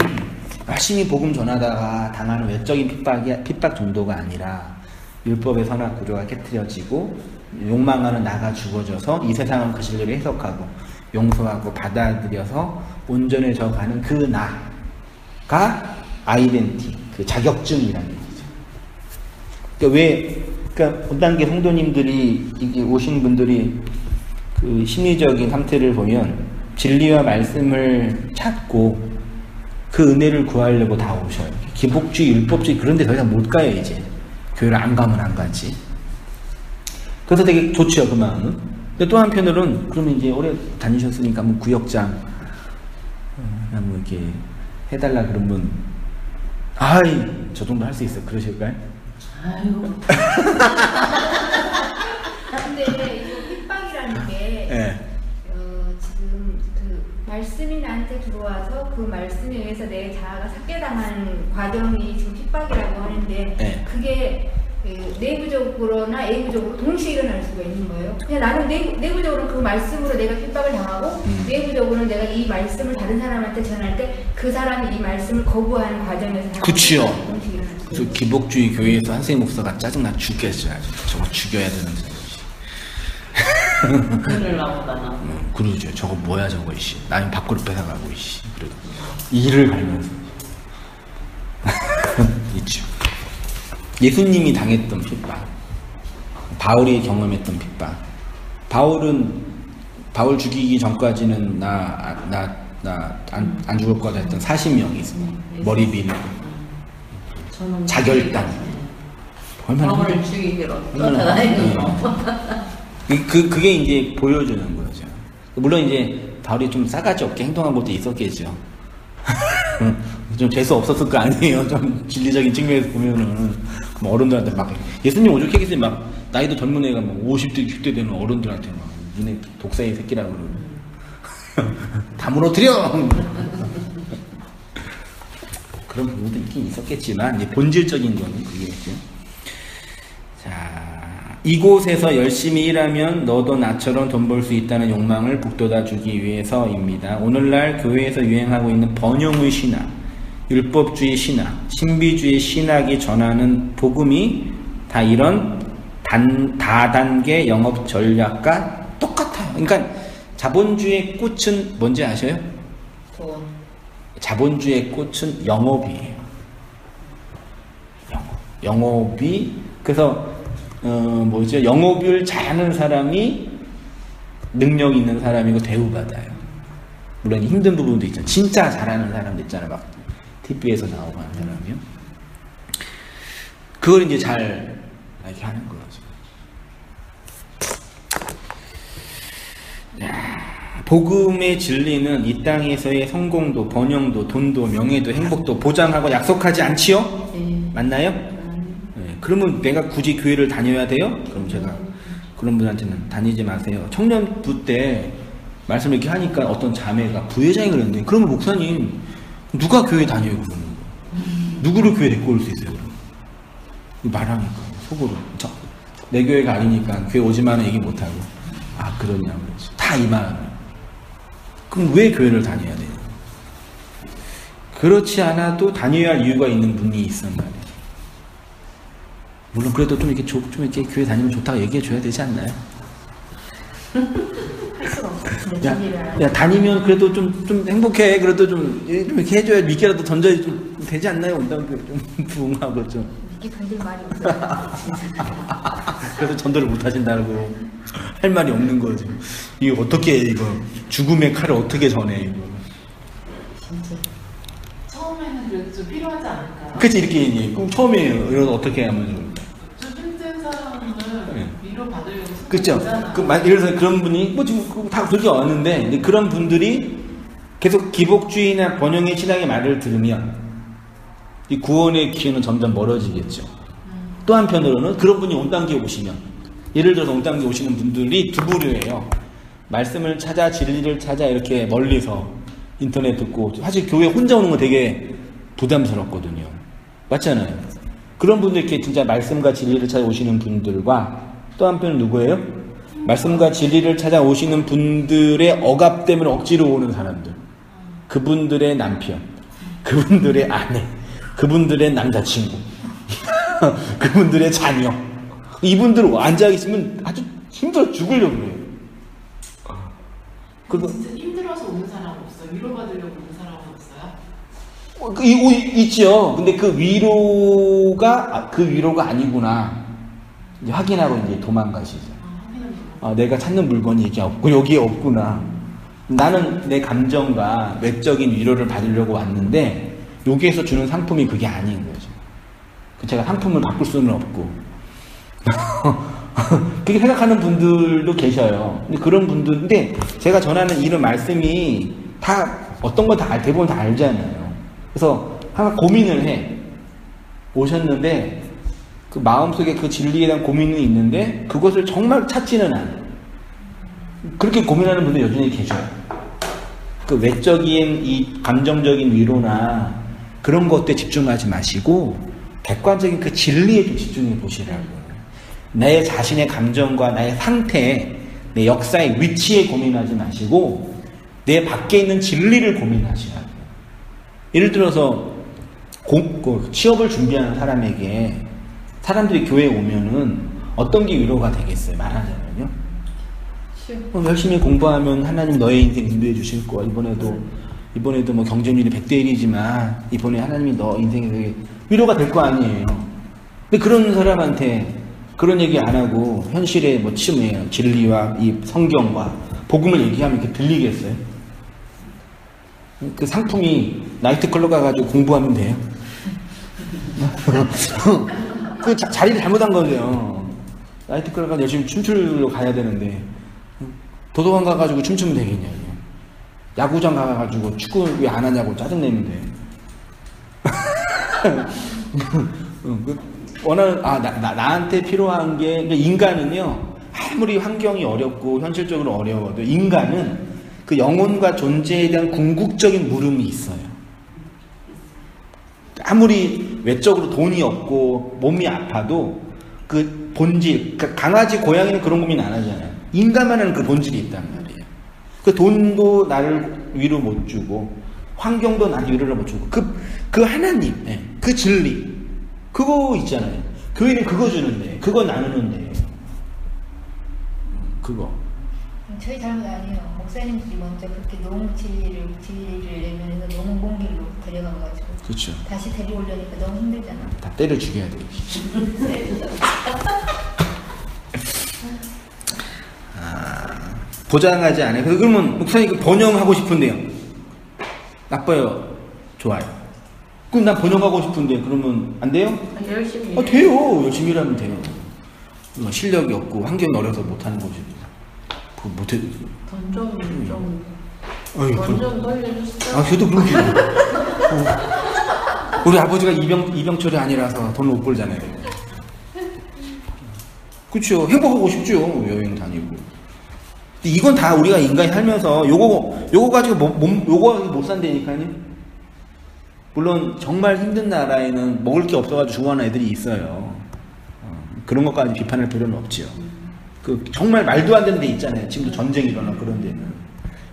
열심히 복음 전하다가 당하는 외적인 핍박 정도가 아니라 율법의 선악 구조가 깨트려지고 욕망하는 나가 죽어져서 이 세상은 그 진리를 해석하고 용서하고 받아들여서 온전해져 가는 그 나가 아이덴티, 그 자격증이라는 얘기죠. 그러니까 본단계 성도님들이 오신 분들이 그 심리적인 상태를 보면 진리와 말씀을 찾고 그 은혜를 구하려고 다 오셔요. 기복주의, 율법주의 그런 데 더 이상 못 가요, 이제. 교회를 안 가면 안 가지. 그래서 되게 좋죠, 그 마음은. 근데 또 한편으로는, 그러면 이제 오래 다니셨으니까 뭐 구역장, 뭐 이렇게 해달라 그러면, 저 정도 할 수 있어. 그러실까요? 아유. 근데 이 핍박이라는 게 네. 지금 그 말씀이 나한테 들어와서 그 말씀에 의해서 내 자아가 삭개당하는 과정이 지금 핍박이라고 하는데 네. 그게 내부적으로나 외부적으로 동시에 일어날 수가 있는 거예요. 그냥 나는 내부적으로 그 말씀으로 내가 핍박을 당하고 외부적으로는 내가 이 말씀을 다른 사람한테 전할 때 그 사람이 이 말씀을 거부하는 과정에서 그치요. 동시에 일어날 수 그 기복주의 교회에서 한세희 목사가 짜증나 죽겠어요. 저거 죽여야 되는 사람이지. 그를 나보다나. 그러죠. 저거 뭐야 저거 이씨. 나는 밖으로 뺏어가고 이씨. 그리고 이를 갈면서 있죠. 예수님이 당했던 핍박, 바울이 경험했던 핍박. 바울 죽이기 전까지는 안 죽을 거다 했던 40명이 있어요. 머리 비는 자결단. 얼마나 바울을 죽이기로 쫓아다니는 거. 그게 이제 보여주는 거죠. 물론 이제 바울이 좀 싸가지 없게 행동한 것도 있었겠죠. 좀 재수 없었을 거 아니에요. 좀 진리적인 측면에서 보면은 뭐 어른들한테 막 예수님 오죽했겠어요. 막 나이도 젊은 애가 막 50대 60대 되는 어른들한테 막 니네 독사의 새끼라고 그러고 다 무너뜨려. 그런 부분도 있긴 있었겠지만 이제 본질적인 거는 그게겠죠. 자, 이곳에서 열심히 일하면 너도 나처럼 돈 벌 수 있다는 욕망을 북돋아 주기 위해서입니다. 오늘날 교회에서 유행하고 있는 번영의 신학, 율법주의 신학, 신비주의 신학이 전하는 복음이 다 이런 다단계 영업 전략과 똑같아요. 그러니까 자본주의의 꽃은 뭔지 아셔요? 돈. 자본주의의 꽃은 영업이에요. 영업이 그래서 뭐죠? 영업을 잘하는 사람이 능력 있는 사람이고 대우받아요. 물론 힘든 부분도 있죠. 진짜 잘하는 사람도 있잖아요. 막 TV에서 나오고 하는 사람이요. 그걸 이제 잘 이렇게 하는 거죠. 복음의 진리는 이 땅에서의 성공도, 번영도, 돈도, 명예도, 행복도 보장하고 약속하지 않지요? 네. 맞나요? 네. 그러면 내가 굳이 교회를 다녀야 돼요? 그럼 제가 그런 분한테는 다니지 마세요. 청년부 때 말씀을 이렇게 하니까 어떤 자매가 부회장이 그랬는데, 그러면 목사님 누가 교회 다녀요? 그러는 거. 누구를 교회 데리고 올 수 있어요? 그럼 말하니까 속으로 내 교회가 아니니까 교회 오지마는 얘기 못하고, 아 그러냐 그러지. 다 이 마음이에요. 그럼 왜 교회를 다녀야 돼요? 그렇지 않아도 다녀야 할 이유가 있는 분이 있단 말이에요. 물론 그래도 좀 이렇게 교회 다니면 좋다고 얘기해 줘야 되지 않나요? 할 수가 없어요. 야 다니면 그래도 좀 행복해. 그래도 좀 이렇게 해줘야 미끼라도 던져야 좀 되지 않나요? 온다고 좀 부응하고 좀. 이렇게 던질 말이 없어요. 그래서 전도를 못 하신다고 할 말이 없는 거죠. 이거 어떻게 해, 이거 죽음의 칼을 어떻게 전해 이거. 진짜. 처음에는 그래도 좀 필요하지 않을까요? 그치 이렇게 얘기해. 그럼 처음에 이런 어떻게 하면 좀. 좀 힘든 사람을 네. 위로받으려고 그쵸. 예를 들어서 그런 분이 뭐 지금 다 그렇게 왔는데, 근데 그런 분들이 계속 기복주의나 번영의 신앙의 말을 들으면 이 구원의 기회는 점점 멀어지겠죠. 또 한편으로는 그런 분이 온당기에 오시면, 예를 들어서 온당기에 오시는 분들이 두 부류예요. 말씀을 찾아 진리를 찾아 이렇게 멀리서 인터넷 듣고, 사실 교회 혼자 오는 거 되게 부담스럽거든요. 맞잖아요. 그런 분들 이렇게 진짜 말씀과 진리를 찾아 오시는 분들과, 또 한편은 누구예요? 말씀과 진리를 찾아 오시는 분들의 억압 때문에 억지로 오는 사람들, 그분들의 남편, 그분들의 아내, 그분들의 남자친구, 그분들의 자녀, 이분들 앉아 계시면 아주 힘들어 죽으려고 해요. 그거 진짜 힘들어서 오는 사람 없어요? 위로받으려고 오는 사람은 없어요? 있죠. 근데 그 위로가 아니구나 이제 확인하고 이제 도망가시죠. 내가 찾는 물건이 이게 없고 여기에 없구나. 나는 내 감정과 외적인 위로를 받으려고 왔는데 여기에서 주는 상품이 그게 아닌 거죠. 제가 상품을 바꿀 수는 없고 그렇게 생각하는 분들도 계셔요. 근데 그런 분들인데 제가 전하는 이런 말씀이 다 어떤 건 다 대부분 다 알잖아요. 그래서 항상 고민을 해 오셨는데 그 마음속에 그 진리에 대한 고민은 있는데 그것을 정말 찾지는 않아요. 그렇게 고민하는 분들 여전히 계셔요. 그 외적인 이 감정적인 위로나 그런 것들에 집중하지 마시고 객관적인 그 진리에 좀 집중해 보시라고요. 내 자신의 감정과 나의 상태, 내 역사의 위치에 고민하지 마시고 내 밖에 있는 진리를 고민하시라고요. 예를 들어서 취업을 준비하는 사람에게 사람들이 교회에 오면은 어떤 게 위로가 되겠어요? 말하자면요. 열심히 공부하면 하나님 너의 인생 인도해 주실 거야. 이번에도 뭐 경쟁률이 100대 1이지만 이번에 하나님이 너 인생에 위로가 될 거 아니에요. 근데 그런 사람한테 그런 얘기 안 하고 현실의 뭐 진리와 이 성경과 복음을 얘기하면 이렇게 들리겠어요? 그 상품이 나이트클럽 가가지고 공부하면 돼요? 그 자리를 잘못한 거죠. 나이트클럽 가서 열심히 춤추러 가야 되는데 도서관 가가지고 춤추면 되겠냐고. 야구장 가가지고 축구 왜 안 하냐고 짜증내면 돼. 나한테 필요한 게, 그러니까 인간은요, 아무리 환경이 어렵고 현실적으로 어려워도 인간은 그 영혼과 존재에 대한 궁극적인 물음이 있어요. 아무리 외적으로 돈이 없고 몸이 아파도 그 본질, 그러니까 강아지, 고양이는 그런 고민 안 하잖아요. 인간만은 그 본질이 있단 말이에요. 그 돈도 나를 위로 못 주고 환경도 나를 위로를 못 주고 그 하나님, 그 진리, 그거 있잖아요. 교회는 그거 주는데, 그거 나누는데, 그거. 저희 잘못 아니에요. 목사님들이 먼저 그렇게 너무 진리를 내면서 너무 먼 길로 데려가가지고 그렇죠. 다시 데리고 오려니까 너무 힘들잖아. 다 때려 죽여야 돼. 보장하지 않아요. 그러면 목사님 번영하고 싶은데요. 나빠요? 좋아요. 그럼 난 번영하고 싶은데 그러면 안 돼요? 열심히. 돼요. 열심히 일하면 돼요. 실력이 없고 환경이 어려서 못하는 거지. 그거 못해. 돈 좀 돌려주시죠. 저도 그러게. 우리 아버지가 이병철이 아니라서 돈을 못 벌잖아요. 그렇죠. 행복하고 싶죠. 여행 다니고. 근데 이건 다 우리가 인간이 살면서 요거 가지고 요거 가지고 못 산다니까요. 물론 정말 힘든 나라에는 먹을 게 없어가지고 죽어가는 애들이 있어요. 그런 것까지 비판할 필요는 없죠. 그 정말 말도 안 되는 데 있잖아요. 지금도 전쟁이 일어나 그런 데는.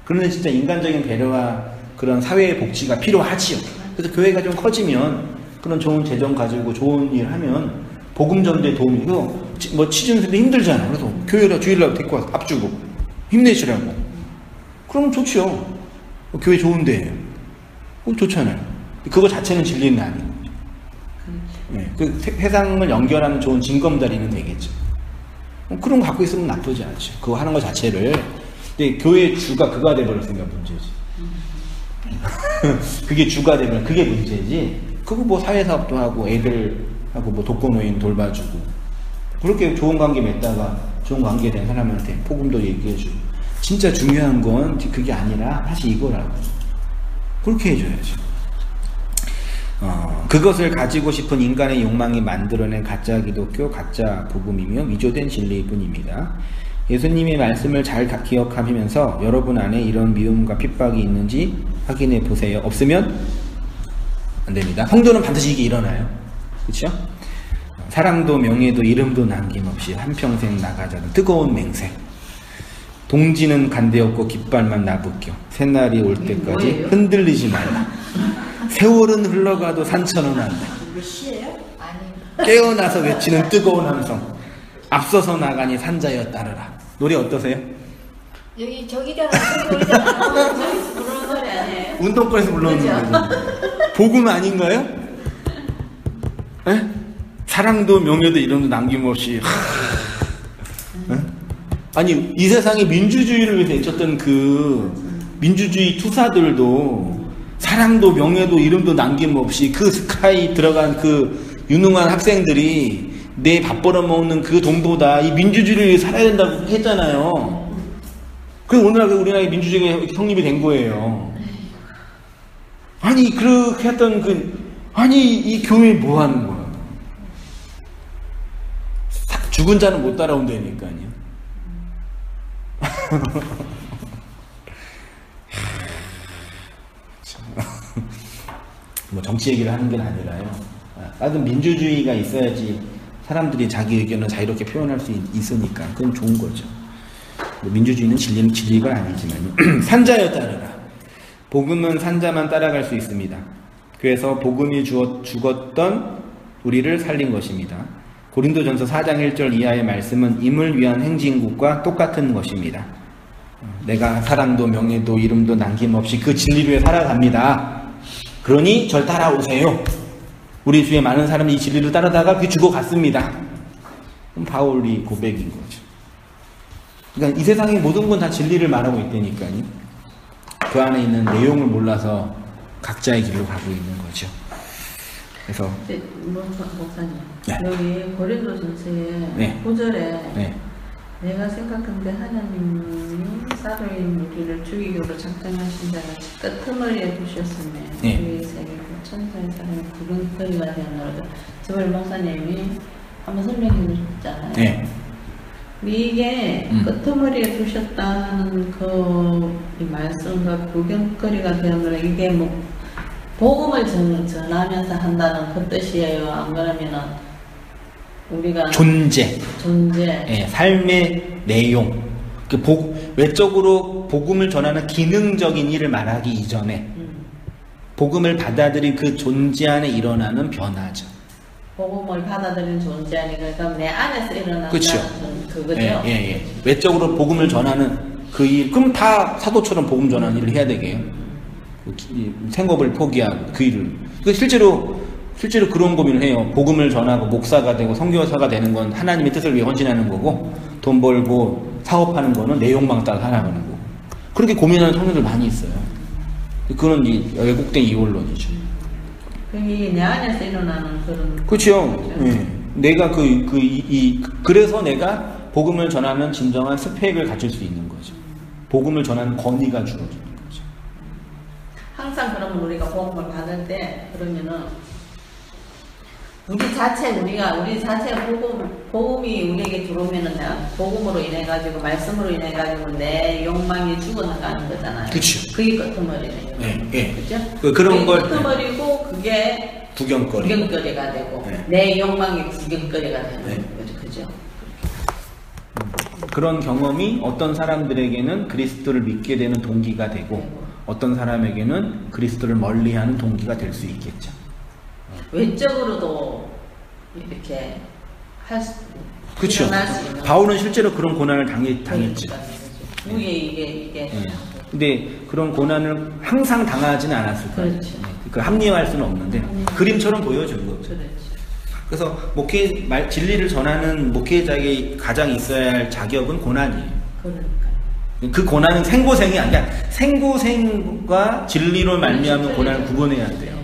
그런데 진짜 인간적인 배려와 그런 사회의 복지가 필요하지요. 그래서 교회가 좀 커지면 그런 좋은 재정 가지고 좋은 일 하면 복음 전도에 도움이 되고, 뭐 취준생도 힘들잖아. 그래서 교회로 주일날 데리고 와서 밥 주고 힘내시라고. 그러면 좋죠. 교회 좋은데 좋잖아요. 그거 자체는 진리는 아니고. 네, 그 세상을 연결하는 좋은 징검다리는 되겠죠. 그런 거 갖고 있으면 나쁘지 않죠. 그거 하는 거 자체를. 근데 교회 주가 그가 돼버렸으니까 문제지. 그게 주가 되면 그게 문제지. 그거 뭐 사회사업도 하고 애들하고 뭐 독거노인 돌봐주고 그렇게 좋은 관계 맺다가 좋은 관계 된 사람한테 복음도 얘기해주고. 진짜 중요한 건 그게 아니라 사실 이거라고. 그렇게 해줘야죠. 그것을 가지고 싶은 인간의 욕망이 만들어낸 가짜 기독교, 가짜 복음이며 위조된 진리일 뿐입니다. 예수님의 말씀을 잘 기억하시면서 여러분 안에 이런 미움과 핍박이 있는지 확인해 보세요. 없으면 안 됩니다. 성도는 반드시 이게 일어나요. 그렇죠? 사랑도 명예도 이름도 남김없이 한평생 나가자는 뜨거운 맹세. 동지는 간대없고 깃발만 나부껴. 새날이 올 때까지 흔들리지 말라. 세월은 흘러가도 산천은 안 돼. 이거 시예요? 아니. 깨어나서 외치는 뜨거운 함성. 앞서서 나가니 산자여 따르라. 노래 어떠세요? 여기 저기잖아. 저기잖아. 저기서 부르는 소리 아니에요? 운동권에서 불러오는 거죠. 복음 아닌가요? 에? 사랑도 명예도 이름도 남김없이. 아니 이 세상에 민주주의를 위해서 외쳤던 그 민주주의 투사들도 사랑도 명예도 이름도 남김없이 그 스카이 들어간 그 유능한 학생들이 내 밥 벌어먹는 그 돈보다 이 민주주의를 위해 살아야 된다고 했잖아요. 그래서 오늘날 우리나라의 민주주의가 성립이 된 거예요. 아니 그렇게 했던 아니 이 교회 뭐 하는 거야? 죽은 자는 못 따라온다니까요. 뭐 정치 얘기를 하는 게 아니라요. 나도 민주주의가 있어야지 사람들이 자기 의견을 자유롭게 표현할 수 있으니까 그건 좋은 거죠. 뭐 민주주의는 진리가 아니지만요. 산자여 따르라. 복음은 산자만 따라갈 수 있습니다. 그래서 복음이 죽었던 우리를 살린 것입니다. 고린도전서 4장 1절 이하의 말씀은 임을 위한 행진국과 똑같은 것입니다. 내가 사랑도 명예도 이름도 남김없이 그 진리를 위해 살아갑니다. 그러니 절 따라오세요. 우리 주위에 많은 사람이 이 진리를 따르다가 그게 죽어갔습니다. 그럼 바울이 고백인 거죠. 그러니까 이 세상의 모든 건 다 진리를 말하고 있다니까요. 그 안에 있는 내용을 몰라서 각자의 길로 가고 있는 거죠. 그래서 목사님, 네. 여기 고린도전서에 네. 9절에 네. 내가 생각하는데 하나님이 쌀을 우리를 주기교로 작정하신 자가 끄트머리에 두셨으면 네. 우리 세계고 천사의 사람이 구름거리가 되었노라. 저걸 목사님이 한번 설명해 주셨잖아요. 네. 이게 끄트머리에 두셨다는 이 말씀과 구경거리가 되었노라. 이게 뭐 복음을 전하면서 한다는 그 뜻이에요. 안 그러면은 우리가 존재. 예, 삶의 내용. 외적으로 복음을 전하는 기능적인 일을 말하기 이전에 복음을 받아들인 그 존재 안에 일어나는 변화죠. 복음을 받아들인 존재 아니니까 내 안에서 일어나는 그렇죠. 그거죠. 외적으로 복음을 전하는 그 일, 그럼 다 사도처럼 복음 전하는 일을 해야 되게요. 생업을 포기한 그 일을. 실제로 그런 고민을 해요. 복음을 전하고 목사가 되고 선교사가 되는 건 하나님의 뜻을 위해 헌신하는 거고, 돈 벌고 사업하는 거는 내 욕망 따라 살아가는 거고. 그렇게 고민하는 성도들 많이 있어요. 그건 왜곡된 이원론이죠. 그게 내 안에서 일어나는 그런. 그렇죠. 내가 그래서 내가 복음을 전하는 진정한 스펙을 가질 수 있는 거죠. 복음을 전하는 권위가 주어지는 거죠. 항상 그러면 우리가 복음을 받을 때 그러면은 우리 자체 복음이 우리에게 들어오면은 복음으로 인해 가지고 말씀으로 인해 가지고 내 욕망이 죽어나가는 거잖아요. 그렇죠. 그게 끄트머리네요. 그렇죠? 그런 걸 끄트머리고 그게 구경거리가 되고 내 욕망이 구경거리가 되는 거죠. 그죠? 그런 경험이 어떤 사람들에게는 그리스도를 믿게 되는 동기가 되고 어떤 사람에게는 그리스도를 멀리하는 동기가 될 수 있겠죠. 외적으로도 이렇게 그렇죠. 일어날 수 있는. 바울은 실제로 그런 고난을 당했죠. 위에 이게. 근데 그런 고난을 항상 당하지는 않았을 거예요. 그렇죠. 그 합리화할 수는 없는데 그림처럼 보여준 거죠. 그래서 진리를 전하는 목회자에게 가장 있어야 할 자격은 고난이에요. 그 고난은 생고생이 아니라 생고생과 진리로 말미암은 고난을 구분해야 돼요.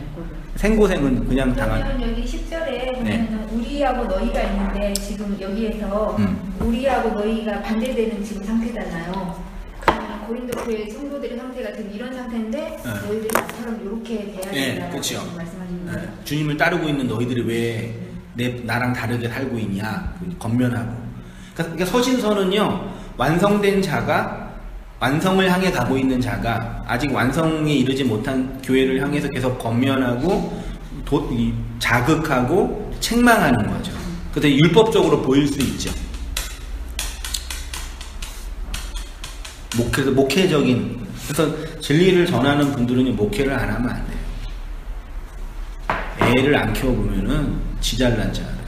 생고생은 그냥 당하는. 여기 10절에 보면 우리하고 너희가 있는데 지금 여기에서 우리하고 너희가 반대되는 지금 상태잖아요. 그러면 고린도 교회 성도들의 상태가 지금 이런 상태인데 너희들이 나처럼 이렇게 돼야 된다고 그렇죠. 말씀하시는 거예요. 주님을 따르고 있는 너희들이 왜 나랑 다르게 살고 있냐 건면하고. 그러니까 서신서는요 완성된 자가 완성을 향해 가고 있는 자가 아직 완성에 이르지 못한 교회를 향해서 계속 권면하고 자극하고 책망하는 거죠. 그래서 율법적으로 보일 수 있죠. 그래서 목회적인, 그래서 진리를 전하는 분들은 목회를 안 하면 안 돼요. 애를 안 키워보면은 지잘난 줄 알아요.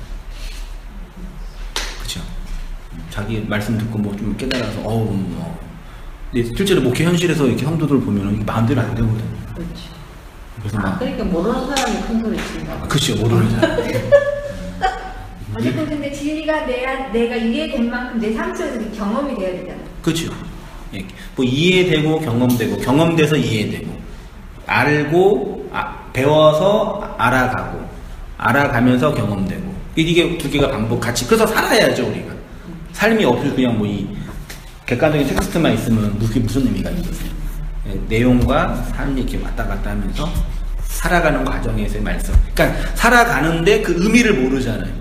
그쵸? 자기 말씀 듣고 뭐 좀 깨달아서 근데 실제로 목회 현실에서 이렇게 성도들 보면은 이게 마음대로 안 되거든요. 그렇지. 그래서 막 그러니까 모르는 사람이 큰 소리 친다. 그렇죠, 모르는 사람. 어쨌든 근데 진리가 내가 이해된 만큼 내 삶 속에서 경험이 돼야 되잖아. 그렇죠. 뭐 이해되고 경험돼서 이해되고 알고 배워서 알아가면서 경험되고 이게 두 개가 같이 그래서 살아야죠 우리가. 삶이 없이 그냥 뭐 이 객관적인 텍스트만 있으면 그게 무슨 의미가 있겠어요. 내용과 삶이 이렇게 왔다 갔다 하면서 살아가는 과정에서의 말씀. 그러니까 살아가는데 그 의미를 모르잖아요.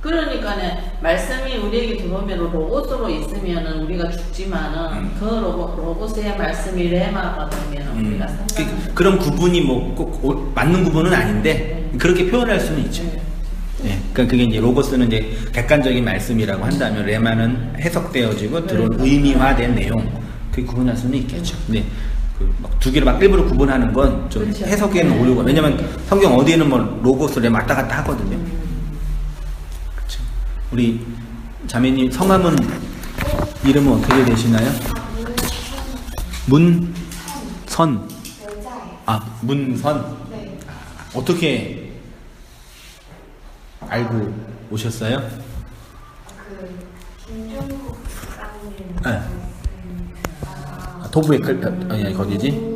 그러니까 말씀이 우리에게 들어오면 로고스로 있으면은 우리가 죽지만은 그 로고스의 말씀이 레마가 되면 우리가 살아가는 그런 구분이 뭐 꼭 맞는 구분은 아닌데 그렇게 표현할 수는 있죠. 그러니까 그게 이제 로고스는 이제 객관적인 말씀이라고 한다면 레마는 해석되어지고 들어온 의미화된 내용 그게 구분할 수는 있겠죠. 근데 두 개를 막 일부러 구분하는 건 좀 그렇죠. 해석에는 오류가. 왜냐면 성경 어디에는 뭐 로고스 레마 왔다 갔다 하거든요. 그렇죠. 우리 자매님 성함은 이름은 어떻게 되시나요? 문선. 문선. 네. 어떻게 알고 오셨어요? 김종국 사님. 도부의 거기지?